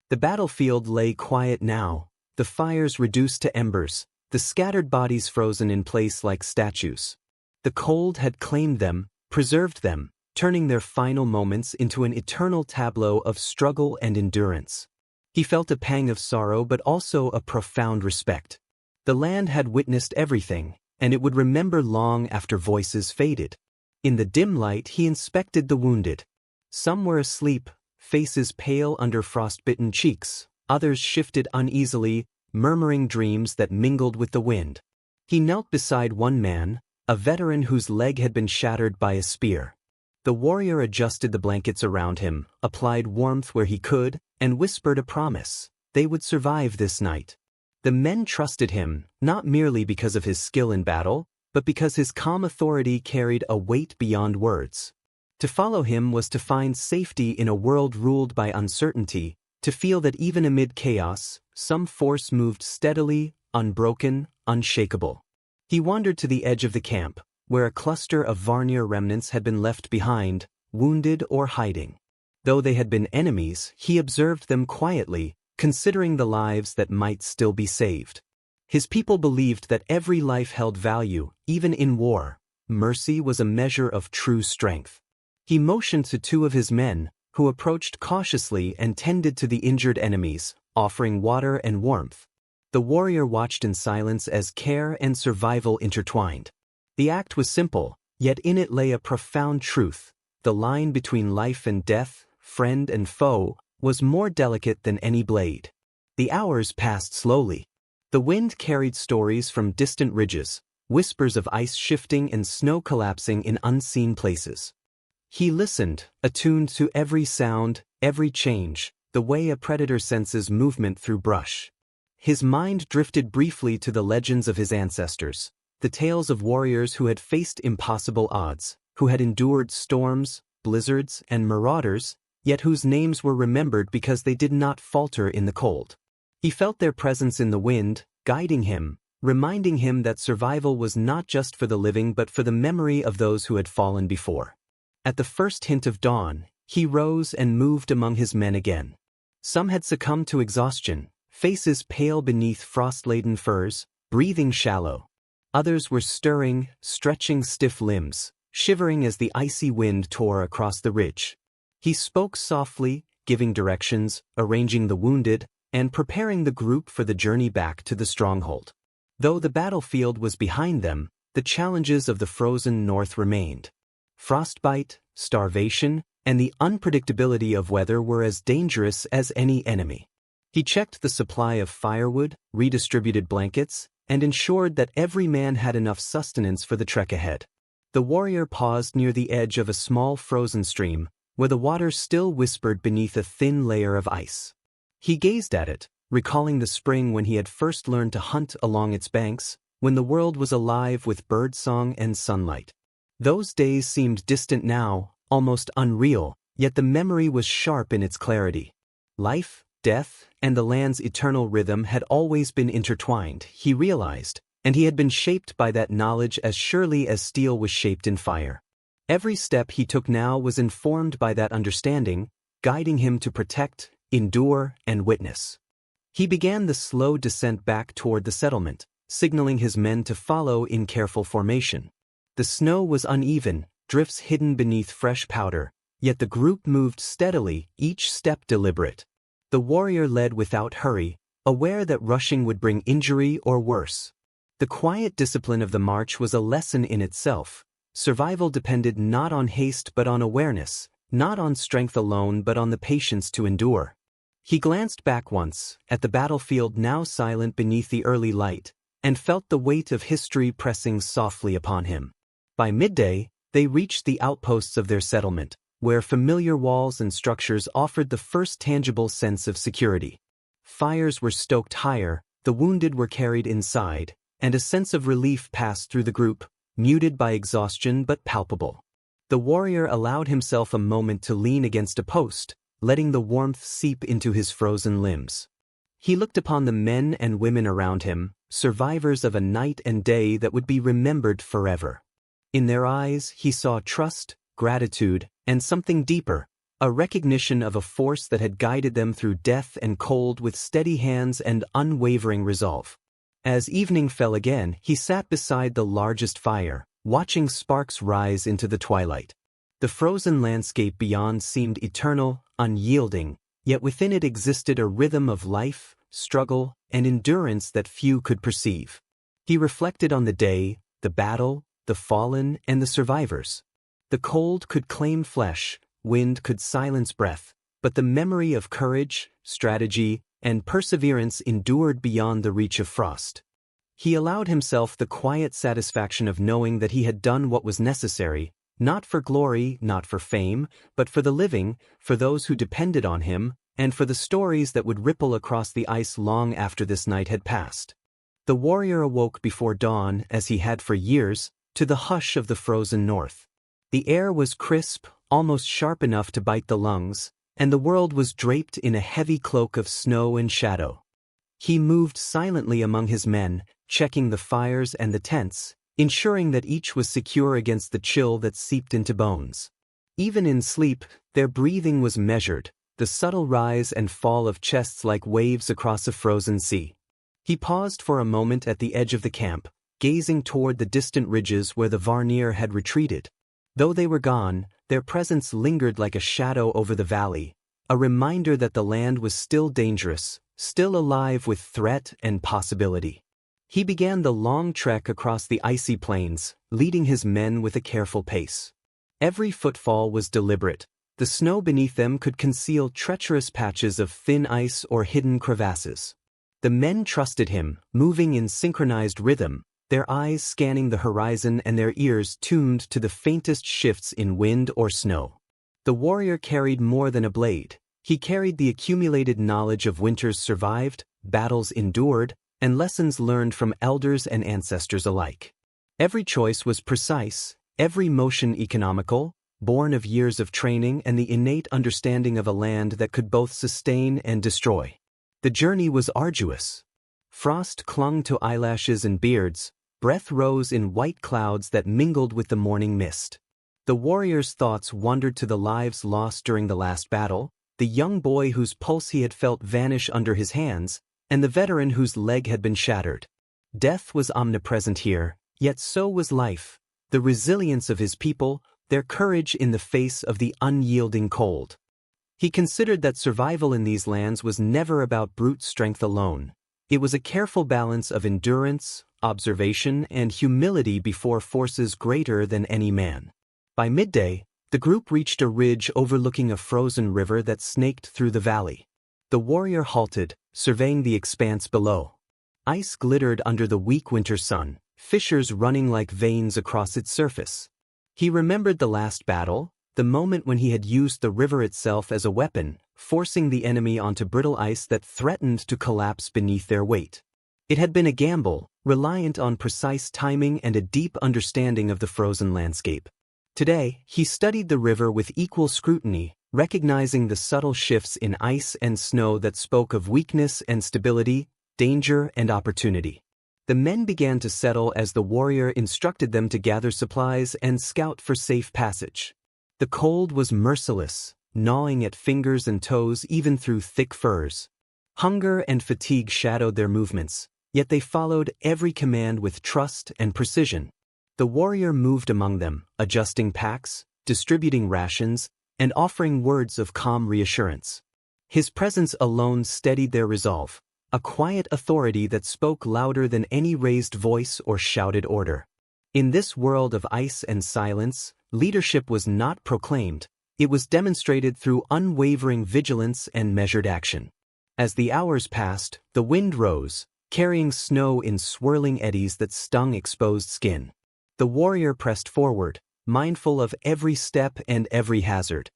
The battlefield lay quiet now, the fires reduced to embers, the scattered bodies frozen in place like statues. The cold had claimed them, preserved them, turning their final moments into an eternal tableau of struggle and endurance. He felt a pang of sorrow but also a profound respect. The land had witnessed everything, and it would remember long after voices faded. In the dim light he inspected the wounded. Some were asleep, faces pale under frostbitten cheeks, others shifted uneasily, murmuring dreams that mingled with the wind. He knelt beside one man, a veteran whose leg had been shattered by a spear. The warrior adjusted the blankets around him, applied warmth where he could, and whispered a promise: they would survive this night. The men trusted him, not merely because of his skill in battle, but because his calm authority carried a weight beyond words. To follow him was to find safety in a world ruled by uncertainty, to feel that even amid chaos, some force moved steadily, unbroken, unshakable. He wandered to the edge of the camp, where a cluster of Varnir remnants had been left behind, wounded or hiding. Though they had been enemies, he observed them quietly, considering the lives that might still be saved. His people believed that every life held value, even in war. Mercy was a measure of true strength. He motioned to two of his men, who approached cautiously and tended to the injured enemies, offering water and warmth. The warrior watched in silence as care and survival intertwined. The act was simple, yet in it lay a profound truth. The line between life and death, friend and foe, was more delicate than any blade. The hours passed slowly. The wind carried stories from distant ridges, whispers of ice shifting and snow collapsing in unseen places. He listened, attuned to every sound, every change, the way a predator senses movement through brush. His mind drifted briefly to the legends of his ancestors, the tales of warriors who had faced impossible odds, who had endured storms, blizzards, and marauders, yet whose names were remembered because they did not falter in the cold. He felt their presence in the wind, guiding him, reminding him that survival was not just for the living but for the memory of those who had fallen before. At the first hint of dawn, he rose and moved among his men again. Some had succumbed to exhaustion, faces pale beneath frost-laden furs, breathing shallow. Others were stirring, stretching stiff limbs, shivering as the icy wind tore across the ridge. He spoke softly, giving directions, arranging the wounded, and preparing the group for the journey back to the stronghold. Though the battlefield was behind them, the challenges of the frozen north remained. Frostbite, starvation, and the unpredictability of weather were as dangerous as any enemy. He checked the supply of firewood, redistributed blankets, and ensured that every man had enough sustenance for the trek ahead. The warrior paused near the edge of a small frozen stream, where the water still whispered beneath a thin layer of ice. He gazed at it, recalling the spring when he had first learned to hunt along its banks, when the world was alive with birdsong and sunlight. Those days seemed distant now, almost unreal, yet the memory was sharp in its clarity. Life, death, and the land's eternal rhythm had always been intertwined, he realized, and he had been shaped by that knowledge as surely as steel was shaped in fire. Every step he took now was informed by that understanding, guiding him to protect, endure, and witness. He began the slow descent back toward the settlement, signaling his men to follow in careful formation. The snow was uneven, drifts hidden beneath fresh powder, yet the group moved steadily, each step deliberate. The warrior led without hurry, aware that rushing would bring injury or worse. The quiet discipline of the march was a lesson in itself. Survival depended not on haste but on awareness, not on strength alone but on the patience to endure. He glanced back once, at the battlefield now silent beneath the early light, and felt the weight of history pressing softly upon him. By midday, they reached the outposts of their settlement, where familiar walls and structures offered the first tangible sense of security. Fires were stoked higher, the wounded were carried inside, and a sense of relief passed through the group, muted by exhaustion but palpable. The warrior allowed himself a moment to lean against a post, letting the warmth seep into his frozen limbs. He looked upon the men and women around him, survivors of a night and day that would be remembered forever. In their eyes he saw trust, gratitude, and something deeper, a recognition of a force that had guided them through death and cold with steady hands and unwavering resolve. As evening fell again, he sat beside the largest fire, watching sparks rise into the twilight. The frozen landscape beyond seemed eternal, unyielding, yet within it existed a rhythm of life, struggle, and endurance that few could perceive. He reflected on the day, the battle, the fallen, and the survivors. The cold could claim flesh, wind could silence breath, but the memory of courage, strategy, and perseverance endured beyond the reach of frost. He allowed himself the quiet satisfaction of knowing that he had done what was necessary, Not for glory, not for fame, but for the living, for those who depended on him, and for the stories that would ripple across the ice long after this night had passed. The warrior awoke before dawn, as he had for years, to the hush of the frozen north. The air was crisp, almost sharp enough to bite the lungs, and the world was draped in a heavy cloak of snow and shadow. He moved silently among his men, checking the fires and the tents, ensuring that each was secure against the chill that seeped into bones. Even in sleep, their breathing was measured, the subtle rise and fall of chests like waves across a frozen sea. He paused for a moment at the edge of the camp, gazing toward the distant ridges where the Varnir had retreated. Though they were gone, their presence lingered like a shadow over the valley, a reminder that the land was still dangerous, still alive with threat and possibility. He began the long trek across the icy plains, leading his men with a careful pace. Every footfall was deliberate. The snow beneath them could conceal treacherous patches of thin ice or hidden crevasses. The men trusted him, moving in synchronized rhythm, their eyes scanning the horizon and their ears tuned to the faintest shifts in wind or snow. The warrior carried more than a blade. He carried the accumulated knowledge of winters survived, battles endured, and lessons learned from elders and ancestors alike. Every choice was precise, every motion economical, born of years of training and the innate understanding of a land that could both sustain and destroy. The journey was arduous. Frost clung to eyelashes and beards, breath rose in white clouds that mingled with the morning mist. The warrior's thoughts wandered to the lives lost during the last battle, the young boy whose pulse he had felt vanish under his hands, and the veteran whose leg had been shattered. Death was omnipresent here, yet so was life, the resilience of his people, their courage in the face of the unyielding cold. He considered that survival in these lands was never about brute strength alone. It was a careful balance of endurance, observation, and humility before forces greater than any man. By midday, the group reached a ridge overlooking a frozen river that snaked through the valley. The warrior halted, surveying the expanse below. Ice glittered under the weak winter sun, fissures running like veins across its surface. He remembered the last battle, the moment when he had used the river itself as a weapon, forcing the enemy onto brittle ice that threatened to collapse beneath their weight. It had been a gamble, reliant on precise timing and a deep understanding of the frozen landscape. Today, he studied the river with equal scrutiny, recognizing the subtle shifts in ice and snow that spoke of weakness and stability, danger and opportunity. The men began to settle as the warrior instructed them to gather supplies and scout for safe passage. The cold was merciless, gnawing at fingers and toes even through thick furs. Hunger and fatigue shadowed their movements, yet they followed every command with trust and precision. The warrior moved among them, adjusting packs, distributing rations, and offering words of calm reassurance. His presence alone steadied their resolve, a quiet authority that spoke louder than any raised voice or shouted order. In this world of ice and silence, leadership was not proclaimed, it was demonstrated through unwavering vigilance and measured action. As the hours passed, the wind rose, carrying snow in swirling eddies that stung exposed skin. The warrior pressed forward, mindful of every step and every hazard.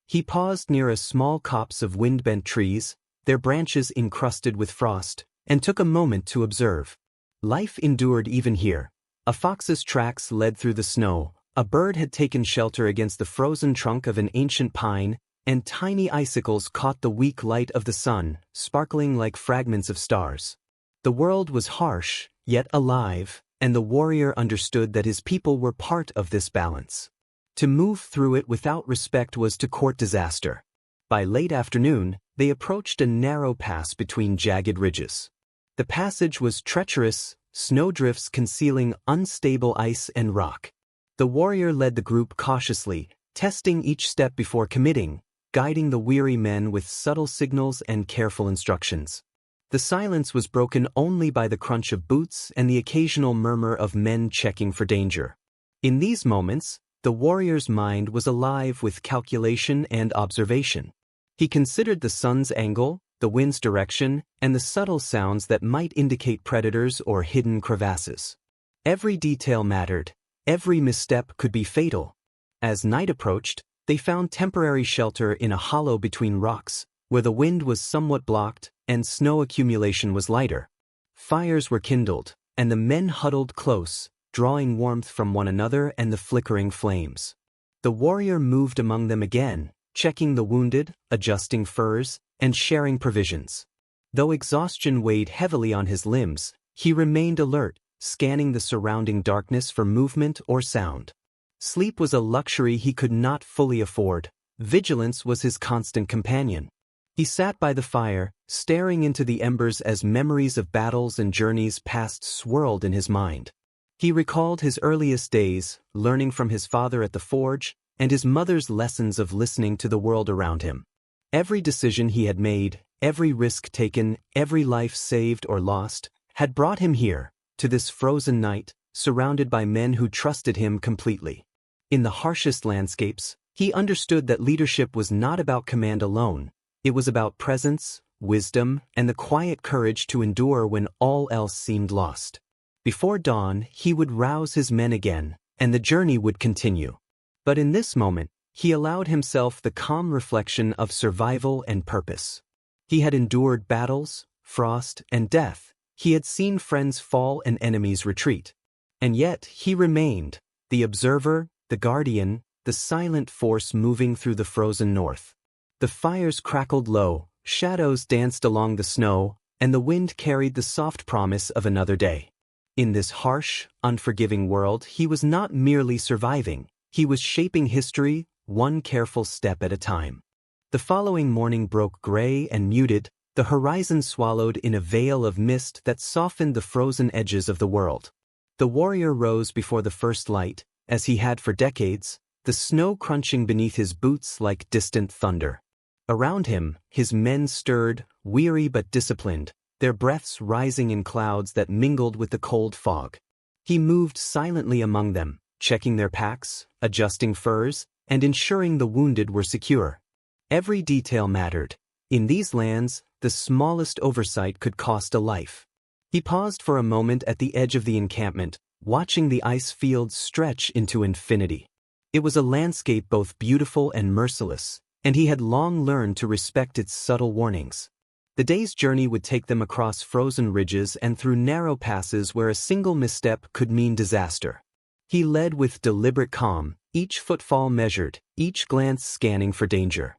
He paused near a small copse of wind-bent trees, their branches encrusted with frost, and took a moment to observe. Life endured even here. A fox's tracks led through the snow, a bird had taken shelter against the frozen trunk of an ancient pine, and tiny icicles caught the weak light of the sun, sparkling like fragments of stars. The world was harsh, yet alive, and the warrior understood that his people were part of this balance. To move through it without respect was to court disaster. By late afternoon, they approached a narrow pass between jagged ridges. The passage was treacherous, snowdrifts concealing unstable ice and rock. The warrior led the group cautiously, testing each step before committing, guiding the weary men with subtle signals and careful instructions. The silence was broken only by the crunch of boots and the occasional murmur of men checking for danger. In these moments, the warrior's mind was alive with calculation and observation. He considered the sun's angle, the wind's direction, and the subtle sounds that might indicate predators or hidden crevasses. Every detail mattered. Every misstep could be fatal. As night approached, they found temporary shelter in a hollow between rocks, where the wind was somewhat blocked and snow accumulation was lighter. Fires were kindled, and the men huddled close, drawing warmth from one another and the flickering flames. The warrior moved among them again, checking the wounded, adjusting furs, and sharing provisions. Though exhaustion weighed heavily on his limbs, he remained alert, scanning the surrounding darkness for movement or sound. Sleep was a luxury he could not fully afford. Vigilance was his constant companion. He sat by the fire, staring into the embers as memories of battles and journeys past swirled in his mind. He recalled his earliest days, learning from his father at the forge, and his mother's lessons of listening to the world around him. Every decision he had made, every risk taken, every life saved or lost, had brought him here, to this frozen night, surrounded by men who trusted him completely. In the harshest landscapes, he understood that leadership was not about command alone. It was about presence, wisdom, and the quiet courage to endure when all else seemed lost. Before dawn, he would rouse his men again, and the journey would continue. But in this moment, he allowed himself the calm reflection of survival and purpose. He had endured battles, frost, and death. He had seen friends fall and enemies retreat. And yet he remained, the observer, the guardian, the silent force moving through the frozen north. The fires crackled low, shadows danced along the snow, and the wind carried the soft promise of another day. In this harsh, unforgiving world, he was not merely surviving. He was shaping history, one careful step at a time. The following morning broke gray and muted, the horizon swallowed in a veil of mist that softened the frozen edges of the world. The warrior rose before the first light, as he had for decades, the snow crunching beneath his boots like distant thunder. Around him, his men stirred, weary but disciplined, their breaths rising in clouds that mingled with the cold fog. He moved silently among them, checking their packs, adjusting furs, and ensuring the wounded were secure. Every detail mattered. In these lands, the smallest oversight could cost a life. He paused for a moment at the edge of the encampment, watching the ice fields stretch into infinity. It was a landscape both beautiful and merciless, and he had long learned to respect its subtle warnings. The day's journey would take them across frozen ridges and through narrow passes where a single misstep could mean disaster. He led with deliberate calm, each footfall measured, each glance scanning for danger.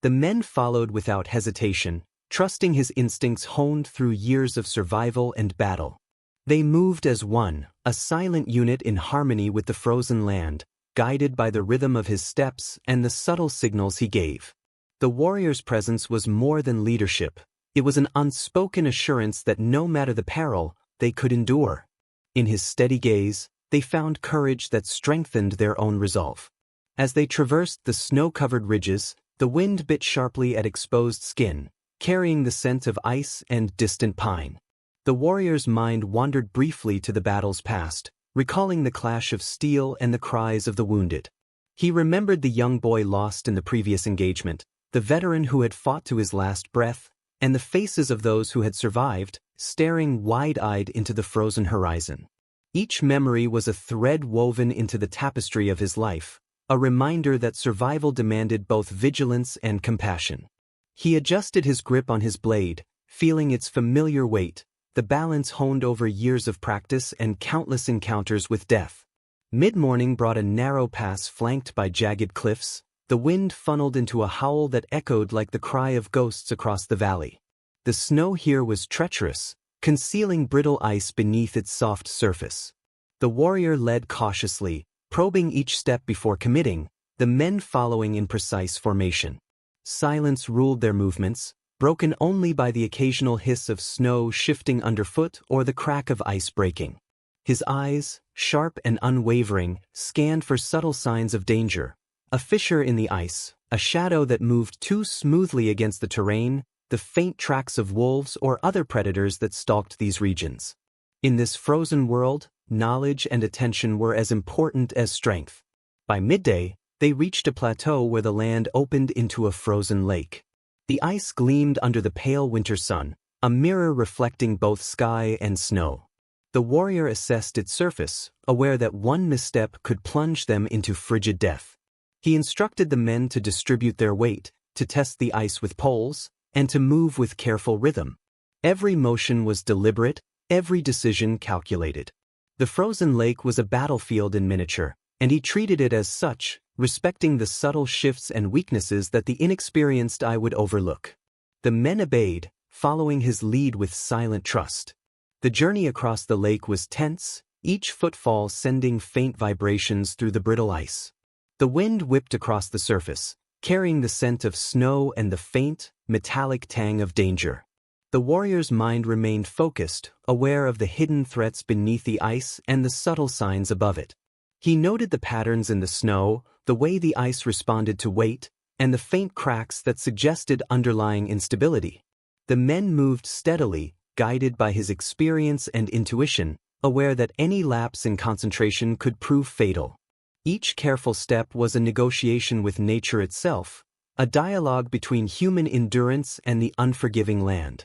The men followed without hesitation, trusting his instincts honed through years of survival and battle. They moved as one, a silent unit in harmony with the frozen land, guided by the rhythm of his steps and the subtle signals he gave. The warrior's presence was more than leadership. It was an unspoken assurance that no matter the peril, they could endure. In his steady gaze, they found courage that strengthened their own resolve. As they traversed the snow-covered ridges, the wind bit sharply at exposed skin, carrying the scent of ice and distant pine. The warrior's mind wandered briefly to the battles past, recalling the clash of steel and the cries of the wounded. He remembered the young boy lost in the previous engagement, the veteran who had fought to his last breath, and the faces of those who had survived, staring wide-eyed into the frozen horizon. Each memory was a thread woven into the tapestry of his life, a reminder that survival demanded both vigilance and compassion. He adjusted his grip on his blade, feeling its familiar weight, the balance honed over years of practice and countless encounters with death. Mid-morning brought a narrow pass flanked by jagged cliffs. The wind funneled into a howl that echoed like the cry of ghosts across the valley. The snow here was treacherous, concealing brittle ice beneath its soft surface. The warrior led cautiously, probing each step before committing, the men following in precise formation. Silence ruled their movements, broken only by the occasional hiss of snow shifting underfoot or the crack of ice breaking. His eyes, sharp and unwavering, scanned for subtle signs of danger. A fissure in the ice, a shadow that moved too smoothly against the terrain, the faint tracks of wolves or other predators that stalked these regions. In this frozen world, knowledge and attention were as important as strength. By midday, they reached a plateau where the land opened into a frozen lake. The ice gleamed under the pale winter sun, a mirror reflecting both sky and snow. The warrior assessed its surface, aware that one misstep could plunge them into frigid death. He instructed the men to distribute their weight, to test the ice with poles, and to move with careful rhythm. Every motion was deliberate, every decision calculated. The frozen lake was a battlefield in miniature, and he treated it as such, respecting the subtle shifts and weaknesses that the inexperienced eye would overlook. The men obeyed, following his lead with silent trust. The journey across the lake was tense, each footfall sending faint vibrations through the brittle ice. The wind whipped across the surface, carrying the scent of snow and the faint, metallic tang of danger. The warrior's mind remained focused, aware of the hidden threats beneath the ice and the subtle signs above it. He noted the patterns in the snow, the way the ice responded to weight, and the faint cracks that suggested underlying instability. The men moved steadily, guided by his experience and intuition, aware that any lapse in concentration could prove fatal. Each careful step was a negotiation with nature itself, a dialogue between human endurance and the unforgiving land.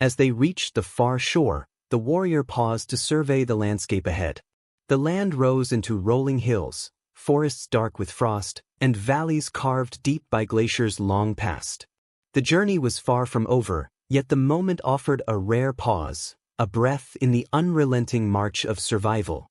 As they reached the far shore, the warrior paused to survey the landscape ahead. The land rose into rolling hills, forests dark with frost, and valleys carved deep by glaciers long past. The journey was far from over, yet the moment offered a rare pause, a breath in the unrelenting march of survival.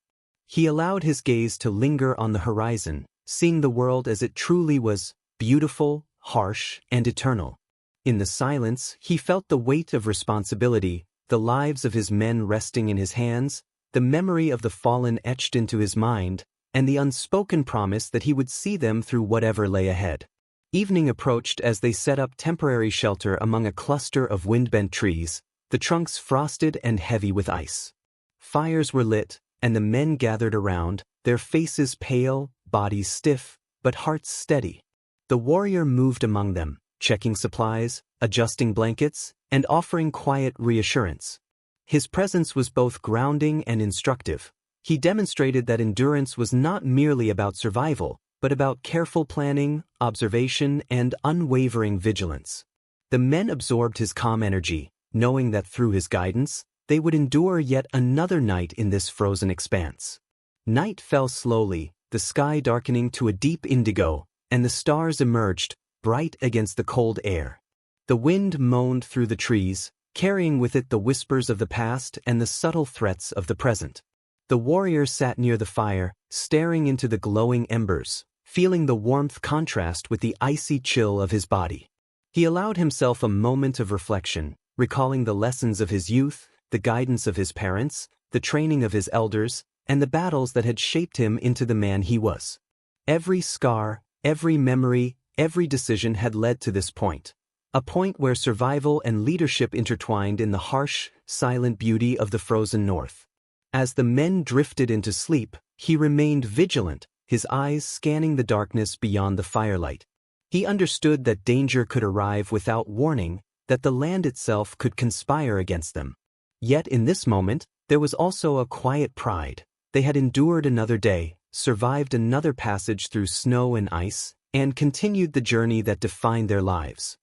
He allowed his gaze to linger on the horizon, seeing the world as it truly was, beautiful, harsh, and eternal. In the silence, he felt the weight of responsibility, the lives of his men resting in his hands, the memory of the fallen etched into his mind, and the unspoken promise that he would see them through whatever lay ahead. Evening approached as they set up temporary shelter among a cluster of wind-bent trees, the trunks frosted and heavy with ice. Fires were lit, and the men gathered around, their faces pale, bodies stiff, but hearts steady. The warrior moved among them, checking supplies, adjusting blankets, and offering quiet reassurance. His presence was both grounding and instructive. He demonstrated that endurance was not merely about survival, but about careful planning, observation, and unwavering vigilance. The men absorbed his calm energy, knowing that through his guidance, they would endure yet another night in this frozen expanse. Night fell slowly, the sky darkening to a deep indigo, and the stars emerged, bright against the cold air. The wind moaned through the trees, carrying with it the whispers of the past and the subtle threats of the present. The warrior sat near the fire, staring into the glowing embers, feeling the warmth contrast with the icy chill of his body. He allowed himself a moment of reflection, recalling the lessons of his youth, the guidance of his parents, the training of his elders, and the battles that had shaped him into the man he was. Every scar, every memory, every decision had led to this point, a point where survival and leadership intertwined in the harsh, silent beauty of the frozen north. As the men drifted into sleep, he remained vigilant, his eyes scanning the darkness beyond the firelight. He understood that danger could arrive without warning, that the land itself could conspire against them. Yet in this moment, there was also a quiet pride. They had endured another day, survived another passage through snow and ice, and continued the journey that defined their lives.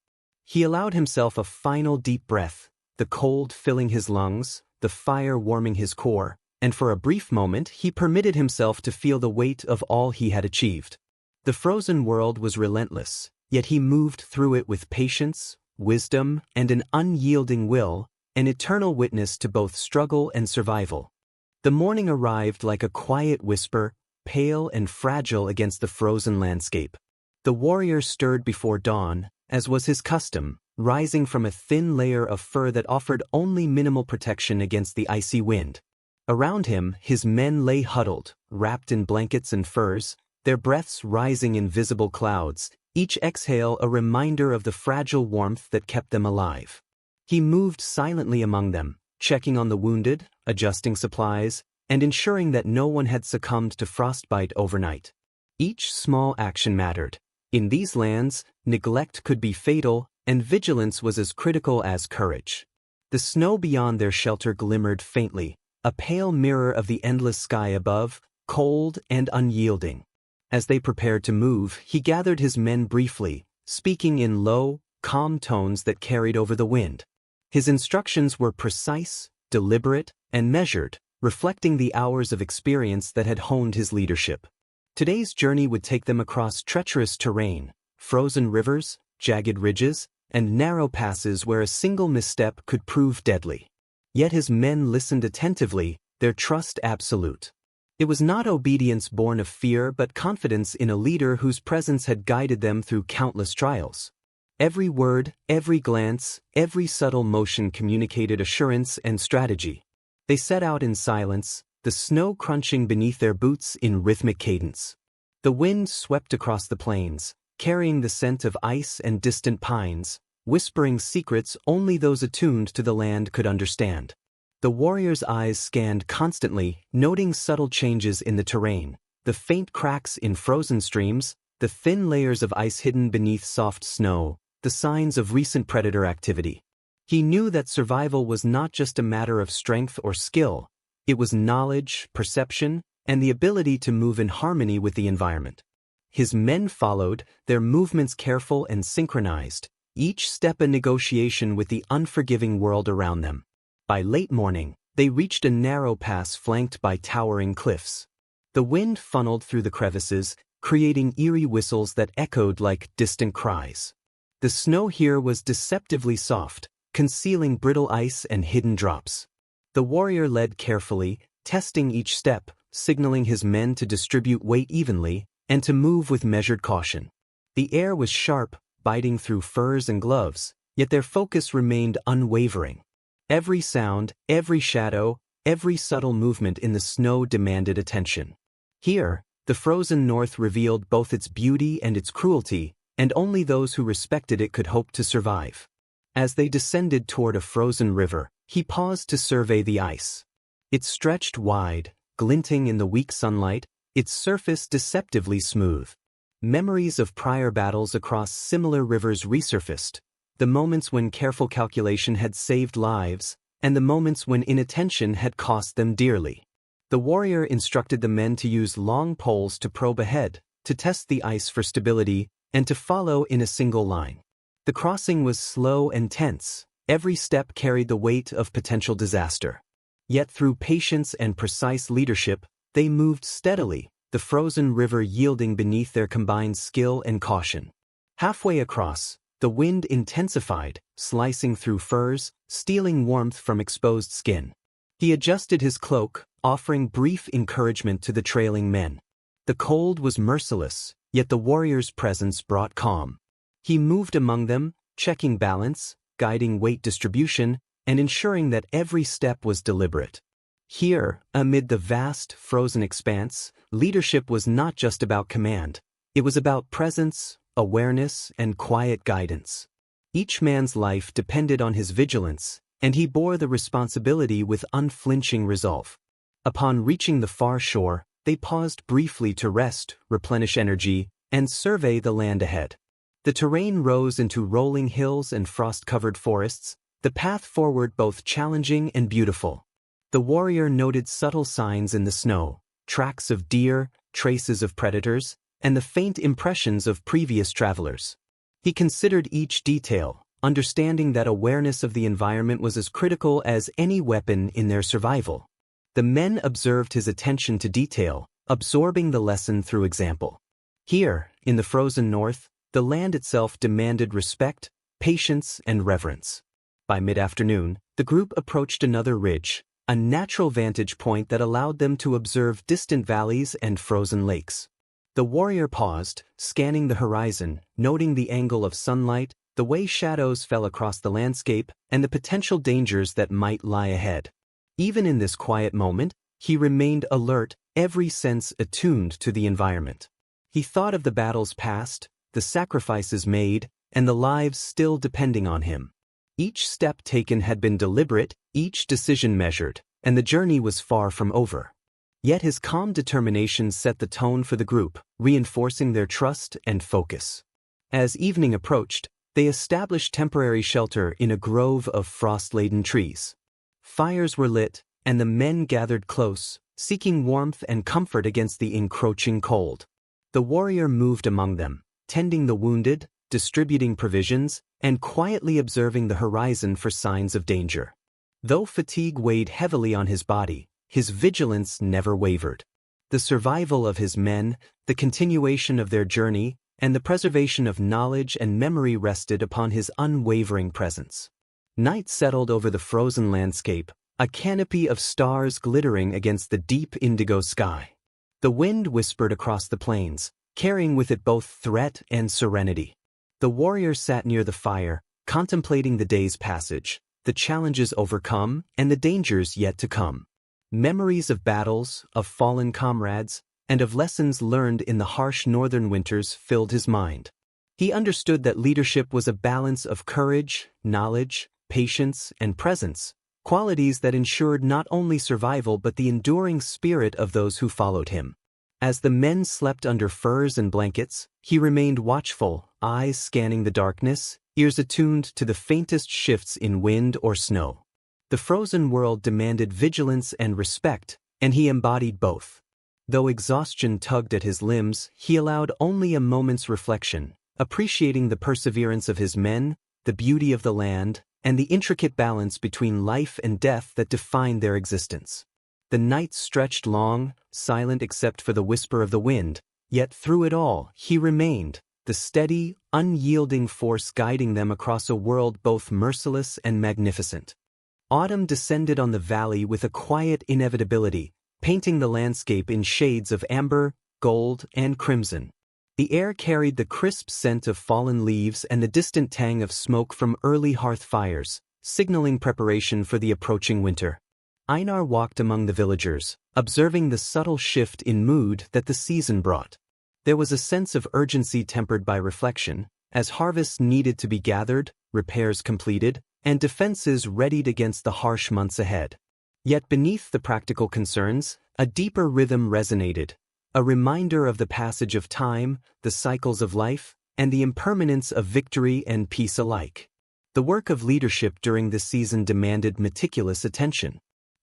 He allowed himself a final deep breath, the cold filling his lungs, the fire warming his core, and for a brief moment he permitted himself to feel the weight of all he had achieved. The frozen world was relentless, yet he moved through it with patience, wisdom, and an unyielding will, an eternal witness to both struggle and survival. The morning arrived like a quiet whisper, pale and fragile against the frozen landscape. The warrior stirred before dawn, as was his custom, rising from a thin layer of fur that offered only minimal protection against the icy wind. Around him, his men lay huddled, wrapped in blankets and furs, their breaths rising in visible clouds, each exhale a reminder of the fragile warmth that kept them alive. He moved silently among them, checking on the wounded, adjusting supplies, and ensuring that no one had succumbed to frostbite overnight. Each small action mattered. In these lands, neglect could be fatal, and vigilance was as critical as courage. The snow beyond their shelter glimmered faintly, a pale mirror of the endless sky above, cold and unyielding. As they prepared to move, he gathered his men briefly, speaking in low, calm tones that carried over the wind. His instructions were precise, deliberate, and measured, reflecting the hours of experience that had honed his leadership. Today's journey would take them across treacherous terrain, frozen rivers, jagged ridges, and narrow passes where a single misstep could prove deadly. Yet his men listened attentively, their trust absolute. It was not obedience born of fear but confidence in a leader whose presence had guided them through countless trials. Every word, every glance, every subtle motion communicated assurance and strategy. They set out in silence, the snow crunching beneath their boots in rhythmic cadence. The wind swept across the plains, carrying the scent of ice and distant pines, whispering secrets only those attuned to the land could understand. The warriors' eyes scanned constantly, noting subtle changes in the terrain, the faint cracks in frozen streams, the thin layers of ice hidden beneath soft snow, the signs of recent predator activity. He knew that survival was not just a matter of strength or skill, it was knowledge, perception, and the ability to move in harmony with the environment. His men followed, their movements careful and synchronized, each step a negotiation with the unforgiving world around them. By late morning, they reached a narrow pass flanked by towering cliffs. The wind funneled through the crevices, creating eerie whistles that echoed like distant cries. The snow here was deceptively soft, concealing brittle ice and hidden drops. The warrior led carefully, testing each step, signaling his men to distribute weight evenly, and to move with measured caution. The air was sharp, biting through furs and gloves, yet their focus remained unwavering. Every sound, every shadow, every subtle movement in the snow demanded attention. Here, the frozen north revealed both its beauty and its cruelty, and only those who respected it could hope to survive. As they descended toward a frozen river, he paused to survey the ice. It stretched wide, glinting in the weak sunlight, its surface deceptively smooth. Memories of prior battles across similar rivers resurfaced, the moments when careful calculation had saved lives, and the moments when inattention had cost them dearly. The warrior instructed the men to use long poles to probe ahead, to test the ice for stability, and to follow in a single line. The crossing was slow and tense, every step carried the weight of potential disaster. Yet through patience and precise leadership, they moved steadily, the frozen river yielding beneath their combined skill and caution. Halfway across, the wind intensified, slicing through furs, stealing warmth from exposed skin. He adjusted his cloak, offering brief encouragement to the trailing men. The cold was merciless, yet the warrior's presence brought calm. He moved among them, checking balance, guiding weight distribution, and ensuring that every step was deliberate. Here, amid the vast, frozen expanse, leadership was not just about command. It was about presence, awareness, and quiet guidance. Each man's life depended on his vigilance, and he bore the responsibility with unflinching resolve. Upon reaching the far shore, they paused briefly to rest, replenish energy, and survey the land ahead. The terrain rose into rolling hills and frost-covered forests, the path forward both challenging and beautiful. The warrior noted subtle signs in the snow, tracks of deer, traces of predators, and the faint impressions of previous travelers. He considered each detail, understanding that awareness of the environment was as critical as any weapon in their survival. The men observed his attention to detail, absorbing the lesson through example. Here, in the frozen north, the land itself demanded respect, patience, and reverence. By mid-afternoon, the group approached another ridge, a natural vantage point that allowed them to observe distant valleys and frozen lakes. The warrior paused, scanning the horizon, noting the angle of sunlight, the way shadows fell across the landscape, and the potential dangers that might lie ahead. Even in this quiet moment, he remained alert, every sense attuned to the environment. He thought of the battles past, the sacrifices made, and the lives still depending on him. Each step taken had been deliberate, each decision measured, and the journey was far from over. Yet his calm determination set the tone for the group, reinforcing their trust and focus. As evening approached, they established temporary shelter in a grove of frost-laden trees. Fires were lit, and the men gathered close, seeking warmth and comfort against the encroaching cold. The warrior moved among them, tending the wounded, distributing provisions, and quietly observing the horizon for signs of danger. Though fatigue weighed heavily on his body, his vigilance never wavered. The survival of his men, the continuation of their journey, and the preservation of knowledge and memory rested upon his unwavering presence. Night settled over the frozen landscape, a canopy of stars glittering against the deep indigo sky. The wind whispered across the plains, carrying with it both threat and serenity. The warrior sat near the fire, contemplating the day's passage, the challenges overcome and the dangers yet to come. Memories of battles, of fallen comrades, and of lessons learned in the harsh northern winters filled his mind. He understood that leadership was a balance of courage, knowledge, patience, and presence, qualities that ensured not only survival but the enduring spirit of those who followed him. As the men slept under furs and blankets, he remained watchful, eyes scanning the darkness, ears attuned to the faintest shifts in wind or snow. The frozen world demanded vigilance and respect, and he embodied both. Though exhaustion tugged at his limbs, he allowed only a moment's reflection, appreciating the perseverance of his men, the beauty of the land, and the intricate balance between life and death that defined their existence. The night stretched long, silent except for the whisper of the wind, yet through it all he remained, the steady, unyielding force guiding them across a world both merciless and magnificent. Autumn descended on the valley with a quiet inevitability, painting the landscape in shades of amber, gold, and crimson. The air carried the crisp scent of fallen leaves and the distant tang of smoke from early hearth fires, signaling preparation for the approaching winter. Einar walked among the villagers, observing the subtle shift in mood that the season brought. There was a sense of urgency tempered by reflection, as harvests needed to be gathered, repairs completed, and defenses readied against the harsh months ahead. Yet beneath the practical concerns, a deeper rhythm resonated, a reminder of the passage of time, the cycles of life, and the impermanence of victory and peace alike. The work of leadership during this season demanded meticulous attention.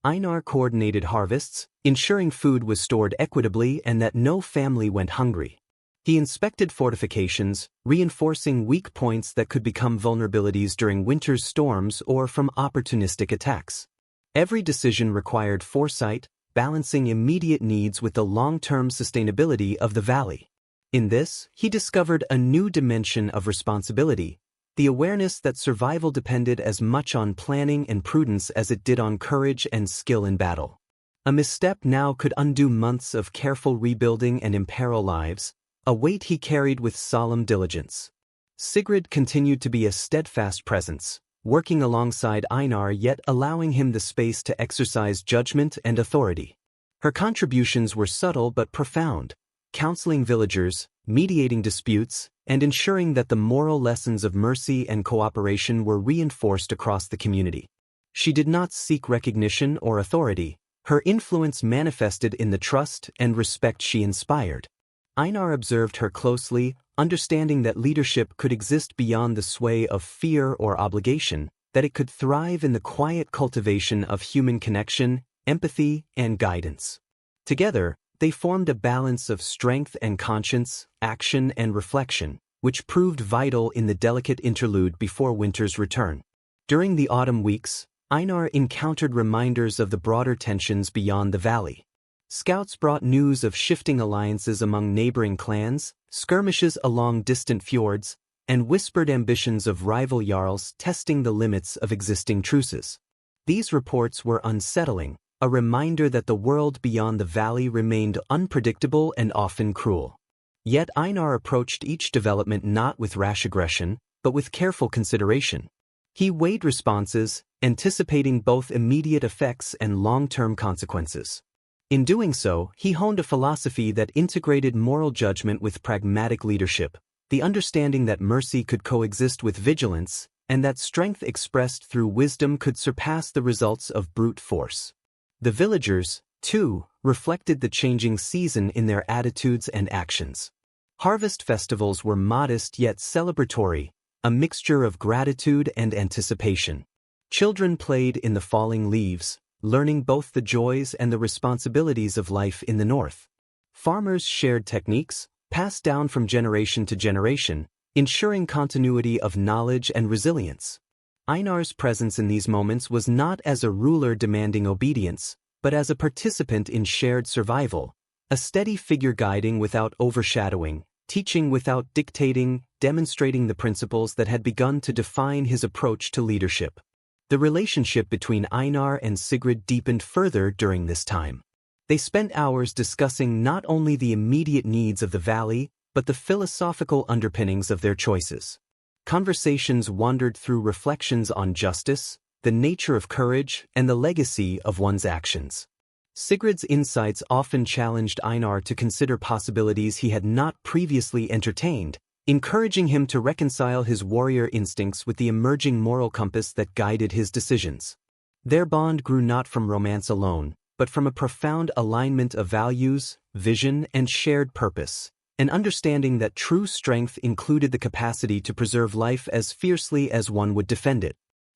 Einar coordinated harvests, ensuring food was stored equitably and that no family went hungry. He inspected fortifications, reinforcing weak points that could become vulnerabilities during winter's storms or from opportunistic attacks. Every decision required foresight, balancing immediate needs with the long-term sustainability of the valley. In this, he discovered a new dimension of responsibility, the awareness that survival depended as much on planning and prudence as it did on courage and skill in battle. A misstep now could undo months of careful rebuilding and imperil lives, a weight he carried with solemn diligence. Sigrid continued to be a steadfast presence, working alongside Einar yet allowing him the space to exercise judgment and authority. Her contributions were subtle but profound, counseling villagers, mediating disputes, and ensuring that the moral lessons of mercy and cooperation were reinforced across the community. She did not seek recognition or authority. Her influence manifested in the trust and respect she inspired. Einar observed her closely, understanding that leadership could exist beyond the sway of fear or obligation, that it could thrive in the quiet cultivation of human connection, empathy, and guidance. Together, they formed a balance of strength and conscience, action and reflection, which proved vital in the delicate interlude before winter's return. During the autumn weeks, Einar encountered reminders of the broader tensions beyond the valley. Scouts brought news of shifting alliances among neighboring clans, skirmishes along distant fjords, and whispered ambitions of rival jarls testing the limits of existing truces. These reports were unsettling, a reminder that the world beyond the valley remained unpredictable and often cruel. Yet Einar approached each development not with rash aggression, but with careful consideration. He weighed responses, anticipating both immediate effects and long-term consequences. In doing so, he honed a philosophy that integrated moral judgment with pragmatic leadership, the understanding that mercy could coexist with vigilance, and that strength expressed through wisdom could surpass the results of brute force. The villagers, too, reflected the changing season in their attitudes and actions. Harvest festivals were modest yet celebratory, a mixture of gratitude and anticipation. Children played in the falling leaves, learning both the joys and the responsibilities of life in the north. Farmers shared techniques, passed down from generation to generation, ensuring continuity of knowledge and resilience. Einar's presence in these moments was not as a ruler demanding obedience, but as a participant in shared survival, A steady figure guiding without overshadowing, teaching without dictating, demonstrating the principles that had begun to define his approach to leadership. The relationship between Einar and Sigrid deepened further during this time. They spent hours discussing not only the immediate needs of the valley, but the philosophical underpinnings of their choices. Conversations wandered through reflections on justice, the nature of courage, and the legacy of one's actions. Sigrid's insights often challenged Einar to consider possibilities he had not previously entertained, encouraging him to reconcile his warrior instincts with the emerging moral compass that guided his decisions. Their bond grew not from romance alone, but from a profound alignment of values, vision, and shared purpose, an understanding that true strength included the capacity to preserve life as fiercely as one would defend it.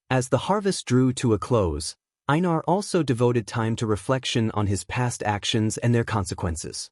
As the harvest drew to a close, Einar also devoted time to reflection on his past actions and their consequences.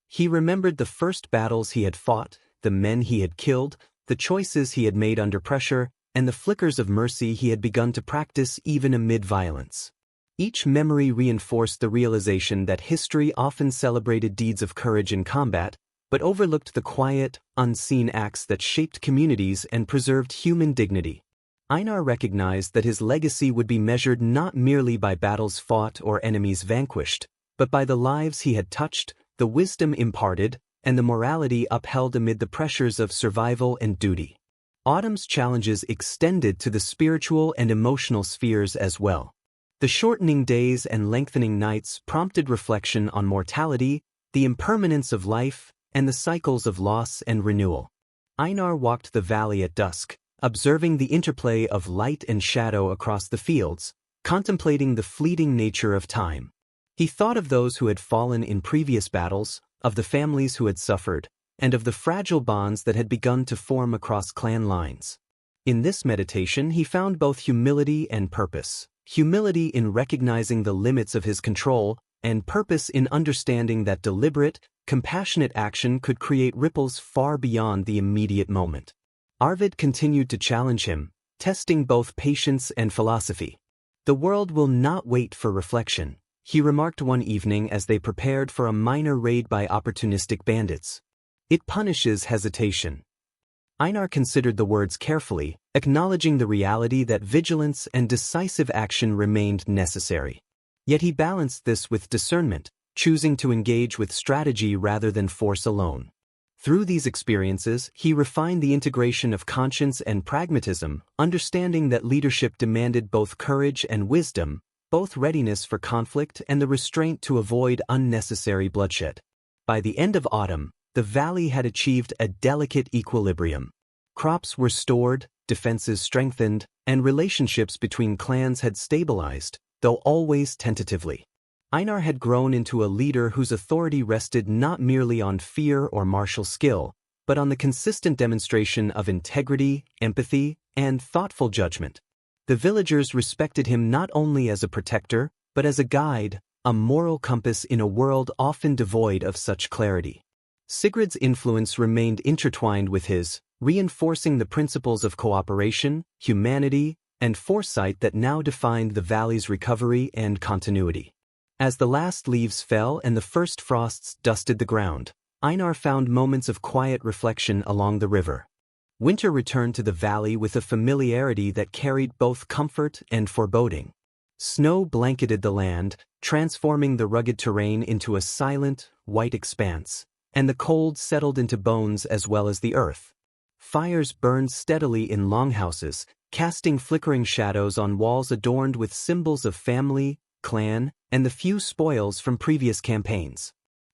He remembered the first battles he had fought, the men he had killed, the choices he had made under pressure, and the flickers of mercy he had begun to practice even amid violence. Each memory reinforced the realization that history often celebrated deeds of courage in combat, but overlooked the quiet, unseen acts that shaped communities and preserved human dignity. Einar recognized that his legacy would be measured not merely by battles fought or enemies vanquished, but by the lives he had touched, the wisdom imparted, and the morality upheld amid the pressures of survival and duty. Autumn's challenges extended to the spiritual and emotional spheres as well. The shortening days and lengthening nights prompted reflection on mortality, the impermanence of life, and the cycles of loss and renewal. Einar walked the valley at dusk, observing the interplay of light and shadow across the fields, contemplating the fleeting nature of time. He thought of those who had fallen in previous battles, of the families who had suffered, and of the fragile bonds that had begun to form across clan lines. In this meditation he found both humility and purpose, humility in recognizing the limits of his control, and purpose in understanding that deliberate, compassionate action could create ripples far beyond the immediate moment. Arvid continued to challenge him, testing both patience and philosophy. "The world will not wait for reflection," he remarked one evening as they prepared for a minor raid by opportunistic bandits. "It punishes hesitation." Einar considered the words carefully, acknowledging the reality that vigilance and decisive action remained necessary. Yet he balanced this with discernment, choosing to engage with strategy rather than force alone. Through these experiences, he refined the integration of conscience and pragmatism, understanding that leadership demanded both courage and wisdom, both readiness for conflict and the restraint to avoid unnecessary bloodshed. By the end of autumn, the valley had achieved a delicate equilibrium. Crops were stored, defenses strengthened, and relationships between clans had stabilized, though always tentatively. Einar had grown into a leader whose authority rested not merely on fear or martial skill, but on the consistent demonstration of integrity, empathy, and thoughtful judgment. The villagers respected him not only as a protector, but as a guide, a moral compass in a world often devoid of such clarity. Sigrid's influence remained intertwined with his, reinforcing the principles of cooperation, humanity, and foresight that now defined the valley's recovery and continuity. As the last leaves fell and the first frosts dusted the ground, Einar found moments of quiet reflection along the river. Winter returned to the valley with a familiarity that carried both comfort and foreboding. Snow blanketed the land, transforming the rugged terrain into a silent, white expanse, and the cold settled into bones as well as the earth. Fires burned steadily in longhouses, casting flickering shadows on walls adorned with symbols of family, clan, and the few spoils from previous campaigns.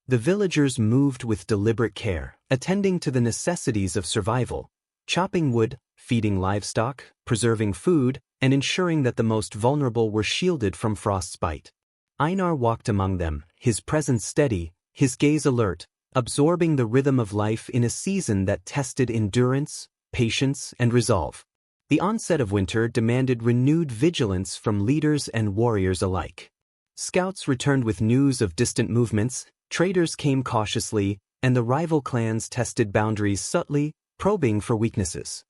The villagers moved with deliberate care, attending to the necessities of survival, chopping wood, feeding livestock, preserving food, and ensuring that the most vulnerable were shielded from frost's bite. Einar walked among them, his presence steady, his gaze alert, absorbing the rhythm of life in a season that tested endurance, patience, and resolve. The onset of winter demanded renewed vigilance from leaders and warriors alike. Scouts returned with news of distant movements, traders came cautiously, and the rival clans tested boundaries subtly, probing for weaknesses.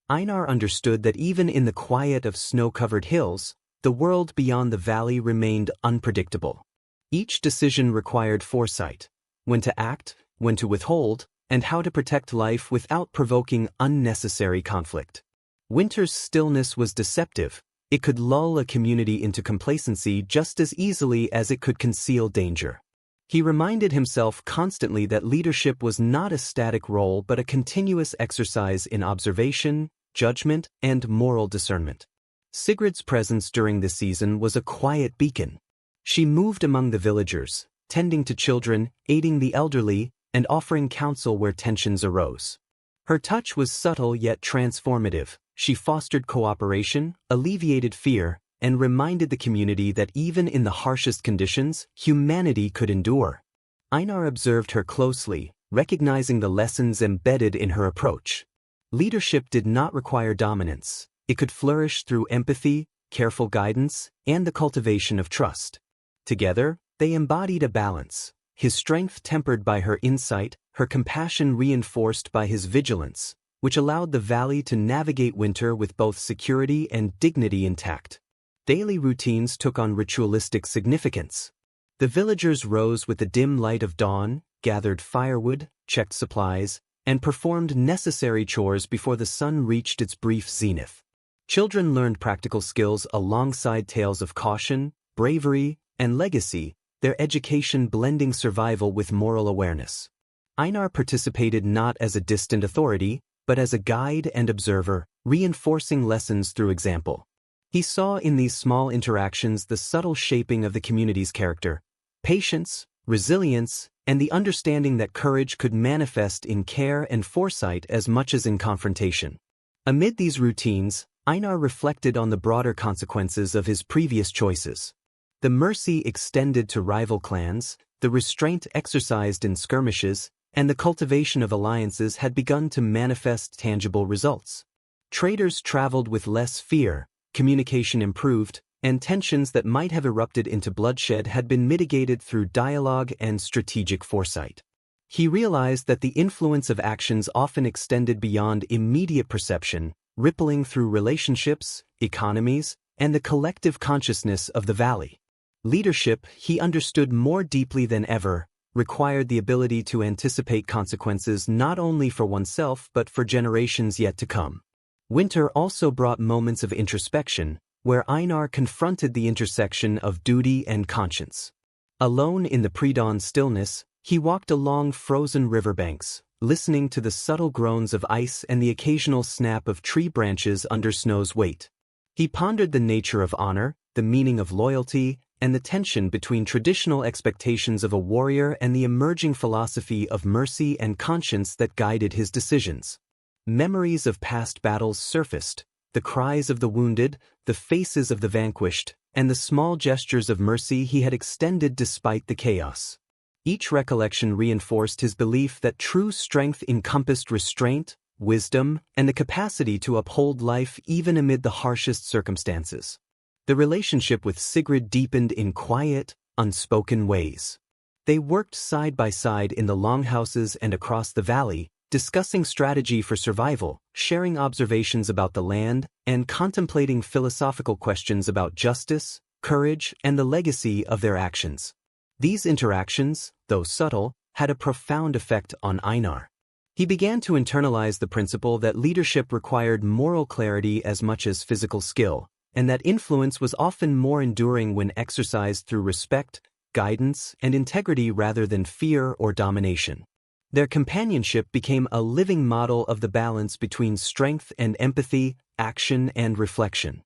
Einar understood that even in the quiet of snow-covered hills, the world beyond the valley remained unpredictable. Each decision required foresight, when to act, when to withhold, and how to protect life without provoking unnecessary conflict. Winter's stillness was deceptive. It could lull a community into complacency just as easily as it could conceal danger. He reminded himself constantly that leadership was not a static role but a continuous exercise in observation, judgment, and moral discernment. Sigrid's presence during this season was a quiet beacon. She moved among the villagers, tending to children, aiding the elderly, and offering counsel where tensions arose. Her touch was subtle yet transformative. She fostered cooperation, alleviated fear, and reminded the community that even in the harshest conditions, humanity could endure. Einar observed her closely, recognizing the lessons embedded in her approach. Leadership did not require dominance. It could flourish through empathy, careful guidance, and the cultivation of trust. Together, they embodied a balance, his strength tempered by her insight, her compassion reinforced by his vigilance, which allowed the valley to navigate winter with both security and dignity intact. Daily routines took on ritualistic significance. The villagers rose with the dim light of dawn, gathered firewood, checked supplies, and performed necessary chores before the sun reached its brief zenith. Children learned practical skills alongside tales of caution, bravery, and legacy, their education blending survival with moral awareness. Einar participated not as a distant authority, but as a guide and observer, reinforcing lessons through example. He saw in these small interactions the subtle shaping of the community's character, patience, resilience, and the understanding that courage could manifest in care and foresight as much as in confrontation. Amid these routines, Einar reflected on the broader consequences of his previous choices. The mercy extended to rival clans, the restraint exercised in skirmishes, and the cultivation of alliances had begun to manifest tangible results. Traders traveled with less fear, communication improved, and tensions that might have erupted into bloodshed had been mitigated through dialogue and strategic foresight. He realized that the influence of actions often extended beyond immediate perception, rippling through relationships, economies, and the collective consciousness of the valley. Leadership, he understood more deeply than ever, required the ability to anticipate consequences not only for oneself but for generations yet to come. Winter also brought moments of introspection, where Einar confronted the intersection of duty and conscience. Alone in the pre-dawn stillness, he walked along frozen riverbanks, listening to the subtle groans of ice and the occasional snap of tree branches under snow's weight. He pondered the nature of honor, the meaning of loyalty, and the tension between traditional expectations of a warrior and the emerging philosophy of mercy and conscience that guided his decisions. Memories of past battles surfaced, the cries of the wounded, the faces of the vanquished, and the small gestures of mercy he had extended despite the chaos. Each recollection reinforced his belief that true strength encompassed restraint, wisdom, and the capacity to uphold life even amid the harshest circumstances. The relationship with Sigrid deepened in quiet, unspoken ways. They worked side by side in the longhouses and across the valley, discussing strategy for survival, sharing observations about the land, and contemplating philosophical questions about justice, courage, and the legacy of their actions. These interactions, though subtle, had a profound effect on Einar. He began to internalize the principle that leadership required moral clarity as much as physical skill, and that influence was often more enduring when exercised through respect, guidance, and integrity rather than fear or domination. Their companionship became a living model of the balance between strength and empathy, action and reflection.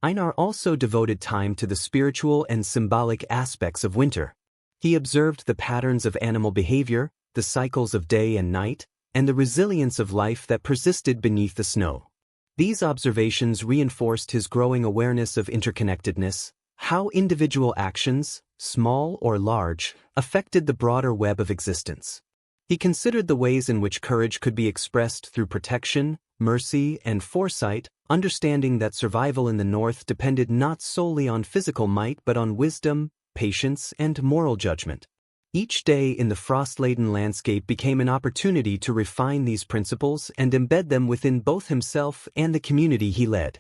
Einar also devoted time to the spiritual and symbolic aspects of winter. He observed the patterns of animal behavior, the cycles of day and night, and the resilience of life that persisted beneath the snow. These observations reinforced his growing awareness of interconnectedness, how individual actions, small or large, affected the broader web of existence. He considered the ways in which courage could be expressed through protection, mercy, and foresight, understanding that survival in the north depended not solely on physical might but on wisdom, patience, and moral judgment. Each day in the frost-laden landscape became an opportunity to refine these principles and embed them within both himself and the community he led.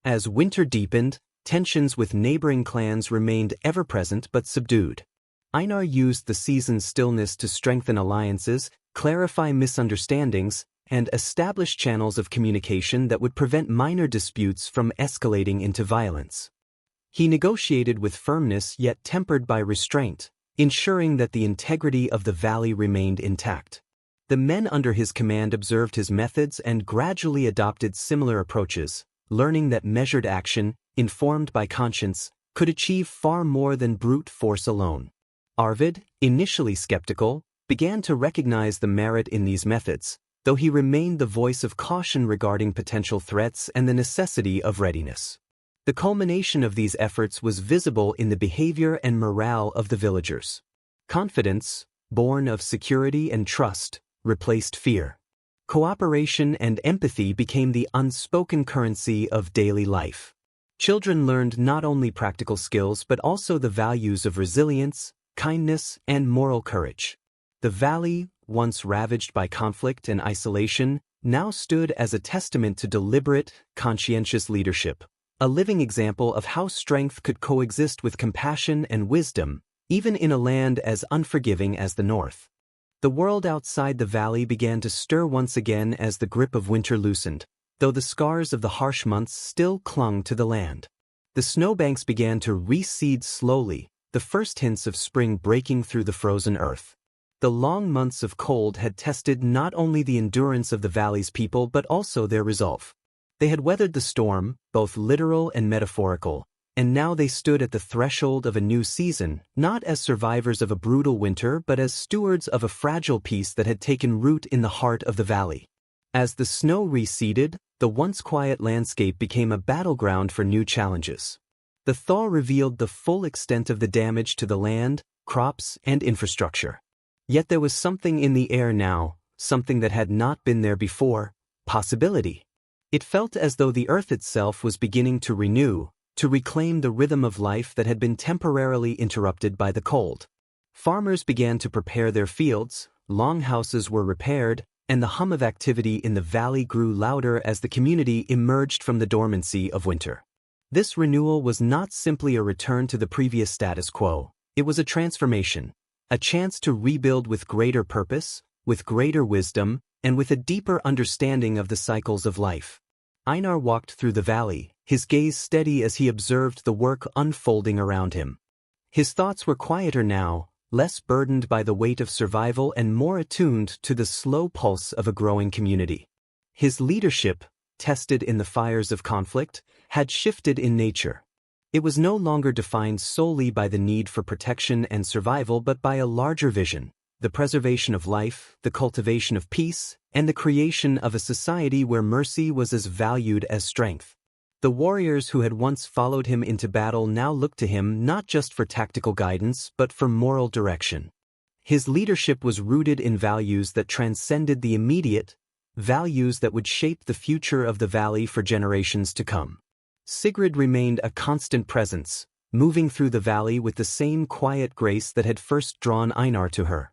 As winter deepened, tensions with neighboring clans remained ever present but subdued. Einar used the season's stillness to strengthen alliances, clarify misunderstandings, and establish channels of communication that would prevent minor disputes from escalating into violence. He negotiated with firmness yet tempered by restraint, ensuring that the integrity of the valley remained intact. The men under his command observed his methods and gradually adopted similar approaches, learning that measured action, informed by conscience, could achieve far more than brute force alone. Arvid, initially skeptical, began to recognize the merit in these methods, though he remained the voice of caution regarding potential threats and the necessity of readiness. The culmination of these efforts was visible in the behavior and morale of the villagers. Confidence, born of security and trust, replaced fear. Cooperation and empathy became the unspoken currency of daily life. Children learned not only practical skills but also the values of resilience, kindness, and moral courage. The valley, once ravaged by conflict and isolation, now stood as a testament to deliberate, conscientious leadership, a living example of how strength could coexist with compassion and wisdom, even in a land as unforgiving as the North. The world outside the valley began to stir once again as the grip of winter loosened, though the scars of the harsh months still clung to the land. The snowbanks began to recede slowly, the first hints of spring breaking through the frozen earth. The long months of cold had tested not only the endurance of the valley's people but also their resolve. They had weathered the storm, both literal and metaphorical, and now they stood at the threshold of a new season, not as survivors of a brutal winter but as stewards of a fragile peace that had taken root in the heart of the valley. As the snow receded, the once quiet landscape became a battleground for new challenges. The thaw revealed the full extent of the damage to the land, crops, and infrastructure. Yet there was something in the air now, something that had not been there before: possibility. It felt as though the earth itself was beginning to renew, to reclaim the rhythm of life that had been temporarily interrupted by the cold. Farmers began to prepare their fields, longhouses were repaired, and the hum of activity in the valley grew louder as the community emerged from the dormancy of winter. This renewal was not simply a return to the previous status quo, it was a transformation, a chance to rebuild with greater purpose, with greater wisdom, and with a deeper understanding of the cycles of life. Einar walked through the valley, his gaze steady as he observed the work unfolding around him. His thoughts were quieter now, less burdened by the weight of survival and more attuned to the slow pulse of a growing community. His leadership, tested in the fires of conflict, had shifted in nature. It was no longer defined solely by the need for protection and survival but by a larger vision: the preservation of life, the cultivation of peace, and the creation of a society where mercy was as valued as strength. The warriors who had once followed him into battle now looked to him not just for tactical guidance but for moral direction. His leadership was rooted in values that transcended the immediate, values that would shape the future of the valley for generations to come. Sigrid remained a constant presence, moving through the valley with the same quiet grace that had first drawn Einar to her.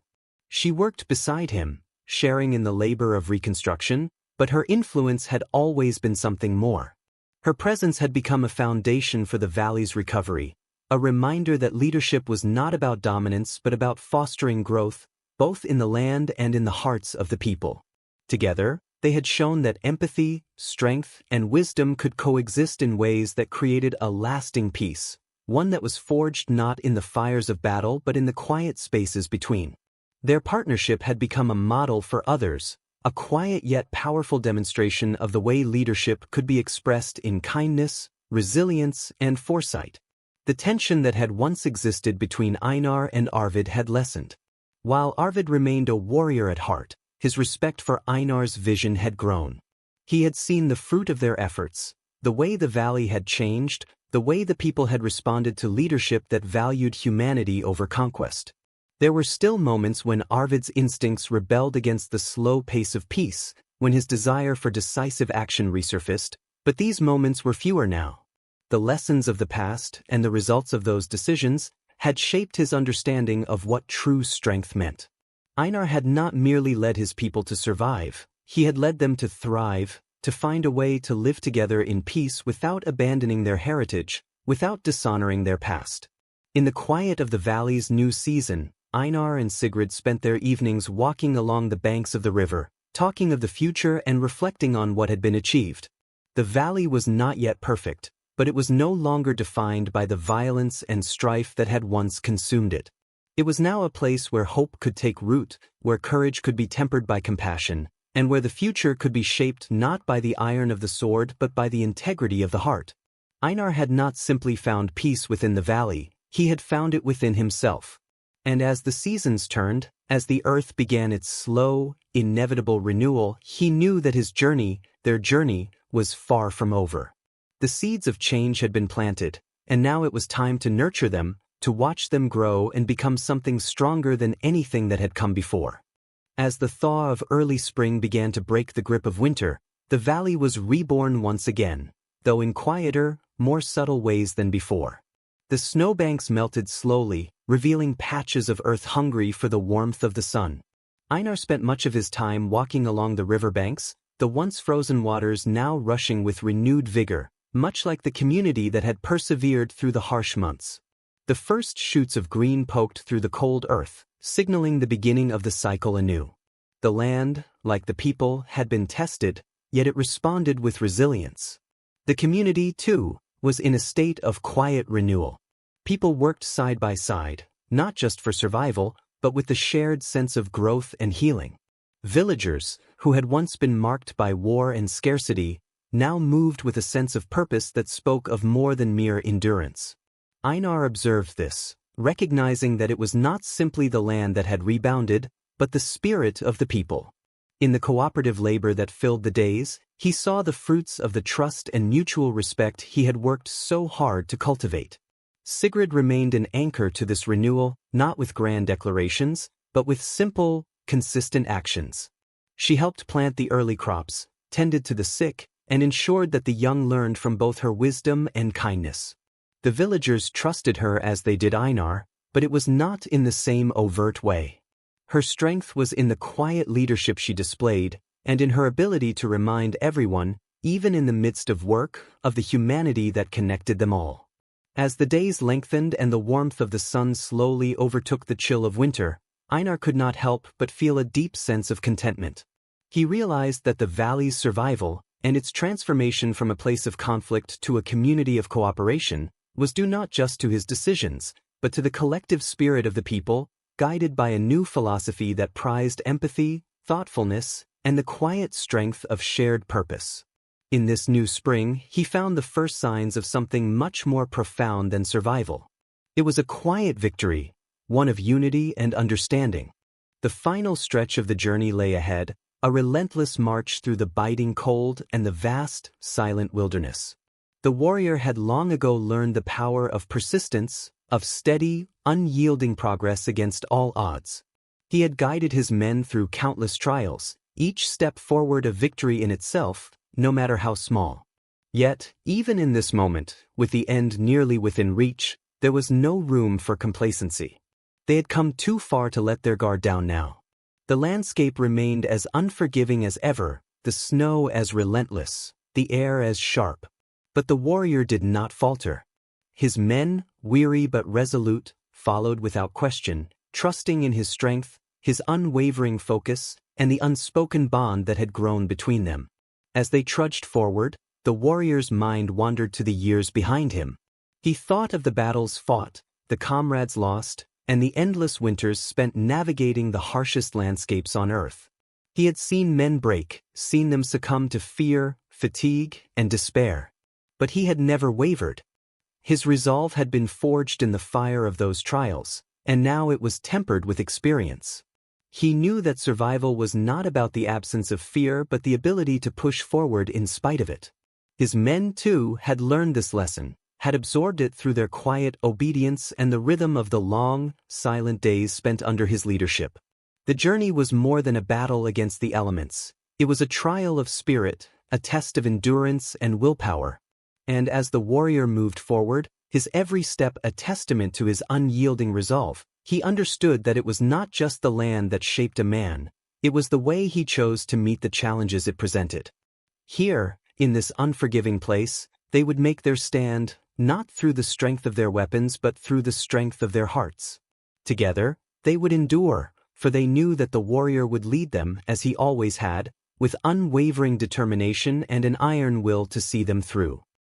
She worked beside him, sharing in the labor of reconstruction, but her influence had always been something more. Her presence had become a foundation for the valley's recovery, a reminder that leadership was not about dominance but about fostering growth, both in the land and in the hearts of the people. Together, they had shown that empathy, strength, and wisdom could coexist in ways that created a lasting peace, one that was forged not in the fires of battle but in the quiet spaces between. Their partnership had become a model for others, a quiet yet powerful demonstration of the way leadership could be expressed in kindness, resilience, and foresight. The tension that had once existed between Einar and Arvid had lessened. While Arvid remained a warrior at heart, his respect for Einar's vision had grown. He had seen the fruit of their efforts, the way the valley had changed, the way the people had responded to leadership that valued humanity over conquest. There were still moments when Arvid's instincts rebelled against the slow pace of peace, when his desire for decisive action resurfaced, but these moments were fewer now. The lessons of the past and the results of those decisions had shaped his understanding of what true strength meant. Einar had not merely led his people to survive, he had led them to thrive, to find a way to live together in peace without abandoning their heritage, without dishonoring their past. In the quiet of the valley's new season, Einar and Sigrid spent their evenings walking along the banks of the river, talking of the future and reflecting on what had been achieved. The valley was not yet perfect, but it was no longer defined by the violence and strife that had once consumed it. It was now a place where hope could take root, where courage could be tempered by compassion, and where the future could be shaped not by the iron of the sword but by the integrity of the heart. Einar had not simply found peace within the valley, he had found it within himself. And as the seasons turned, as the earth began its slow, inevitable renewal, he knew that his journey, their journey, was far from over. The seeds of change had been planted, and now it was time to nurture them, to watch them grow and become something stronger than anything that had come before. As the thaw of early spring began to break the grip of winter, the valley was reborn once again, though in quieter, more subtle ways than before. The snowbanks melted slowly, revealing patches of earth hungry for the warmth of the sun. Einar spent much of his time walking along the riverbanks, the once frozen waters now rushing with renewed vigor, much like the community that had persevered through the harsh months. The first shoots of green poked through the cold earth, signaling the beginning of the cycle anew. The land, like the people, had been tested, yet it responded with resilience. The community, too, was in a state of quiet renewal. People worked side by side, not just for survival, but with the shared sense of growth and healing. Villagers, who had once been marked by war and scarcity, now moved with a sense of purpose that spoke of more than mere endurance. Einar observed this, recognizing that it was not simply the land that had rebounded, but the spirit of the people. In the cooperative labor that filled the days, he saw the fruits of the trust and mutual respect he had worked so hard to cultivate. Sigrid remained an anchor to this renewal, not with grand declarations, but with simple, consistent actions. She helped plant the early crops, tended to the sick, and ensured that the young learned from both her wisdom and kindness. The villagers trusted her as they did Einar, but it was not in the same overt way. Her strength was in the quiet leadership she displayed, and in her ability to remind everyone, even in the midst of work, of the humanity that connected them all. As the days lengthened and the warmth of the sun slowly overtook the chill of winter, Einar could not help but feel a deep sense of contentment. He realized that the valley's survival, and its transformation from a place of conflict to a community of cooperation, was due not just to his decisions, but to the collective spirit of the people, guided by a new philosophy that prized empathy, thoughtfulness, and the quiet strength of shared purpose. In this new spring, he found the first signs of something much more profound than survival. It was a quiet victory, one of unity and understanding. The final stretch of the journey lay ahead, a relentless march through the biting cold and the vast, silent wilderness. The warrior had long ago learned the power of persistence, of steady, unyielding progress against all odds. He had guided his men through countless trials, each step forward a victory in itself, no matter how small. Yet, even in this moment, with the end nearly within reach, there was no room for complacency. They had come too far to let their guard down now. The landscape remained as unforgiving as ever, the snow as relentless, the air as sharp. But the warrior did not falter. His men, weary but resolute, followed without question, trusting in his strength, his unwavering focus, and the unspoken bond that had grown between them. As they trudged forward, the warrior's mind wandered to the years behind him. He thought of the battles fought, the comrades lost, and the endless winters spent navigating the harshest landscapes on earth. He had seen men break, seen them succumb to fear, fatigue, and despair. But he had never wavered. His resolve had been forged in the fire of those trials, and now it was tempered with experience. He knew that survival was not about the absence of fear but the ability to push forward in spite of it. His men, too, had learned this lesson, had absorbed it through their quiet obedience and the rhythm of the long, silent days spent under his leadership. The journey was more than a battle against the elements. It was a trial of spirit, a test of endurance and willpower. And as the warrior moved forward, his every step a testament to his unyielding resolve, he understood that it was not just the land that shaped a man, it was the way he chose to meet the challenges it presented. Here, in this unforgiving place, they would make their stand, not through the strength of their weapons but through the strength of their hearts. Together, they would endure, for they knew that the warrior would lead them, as he always had, with unwavering determination and an iron will to see them through.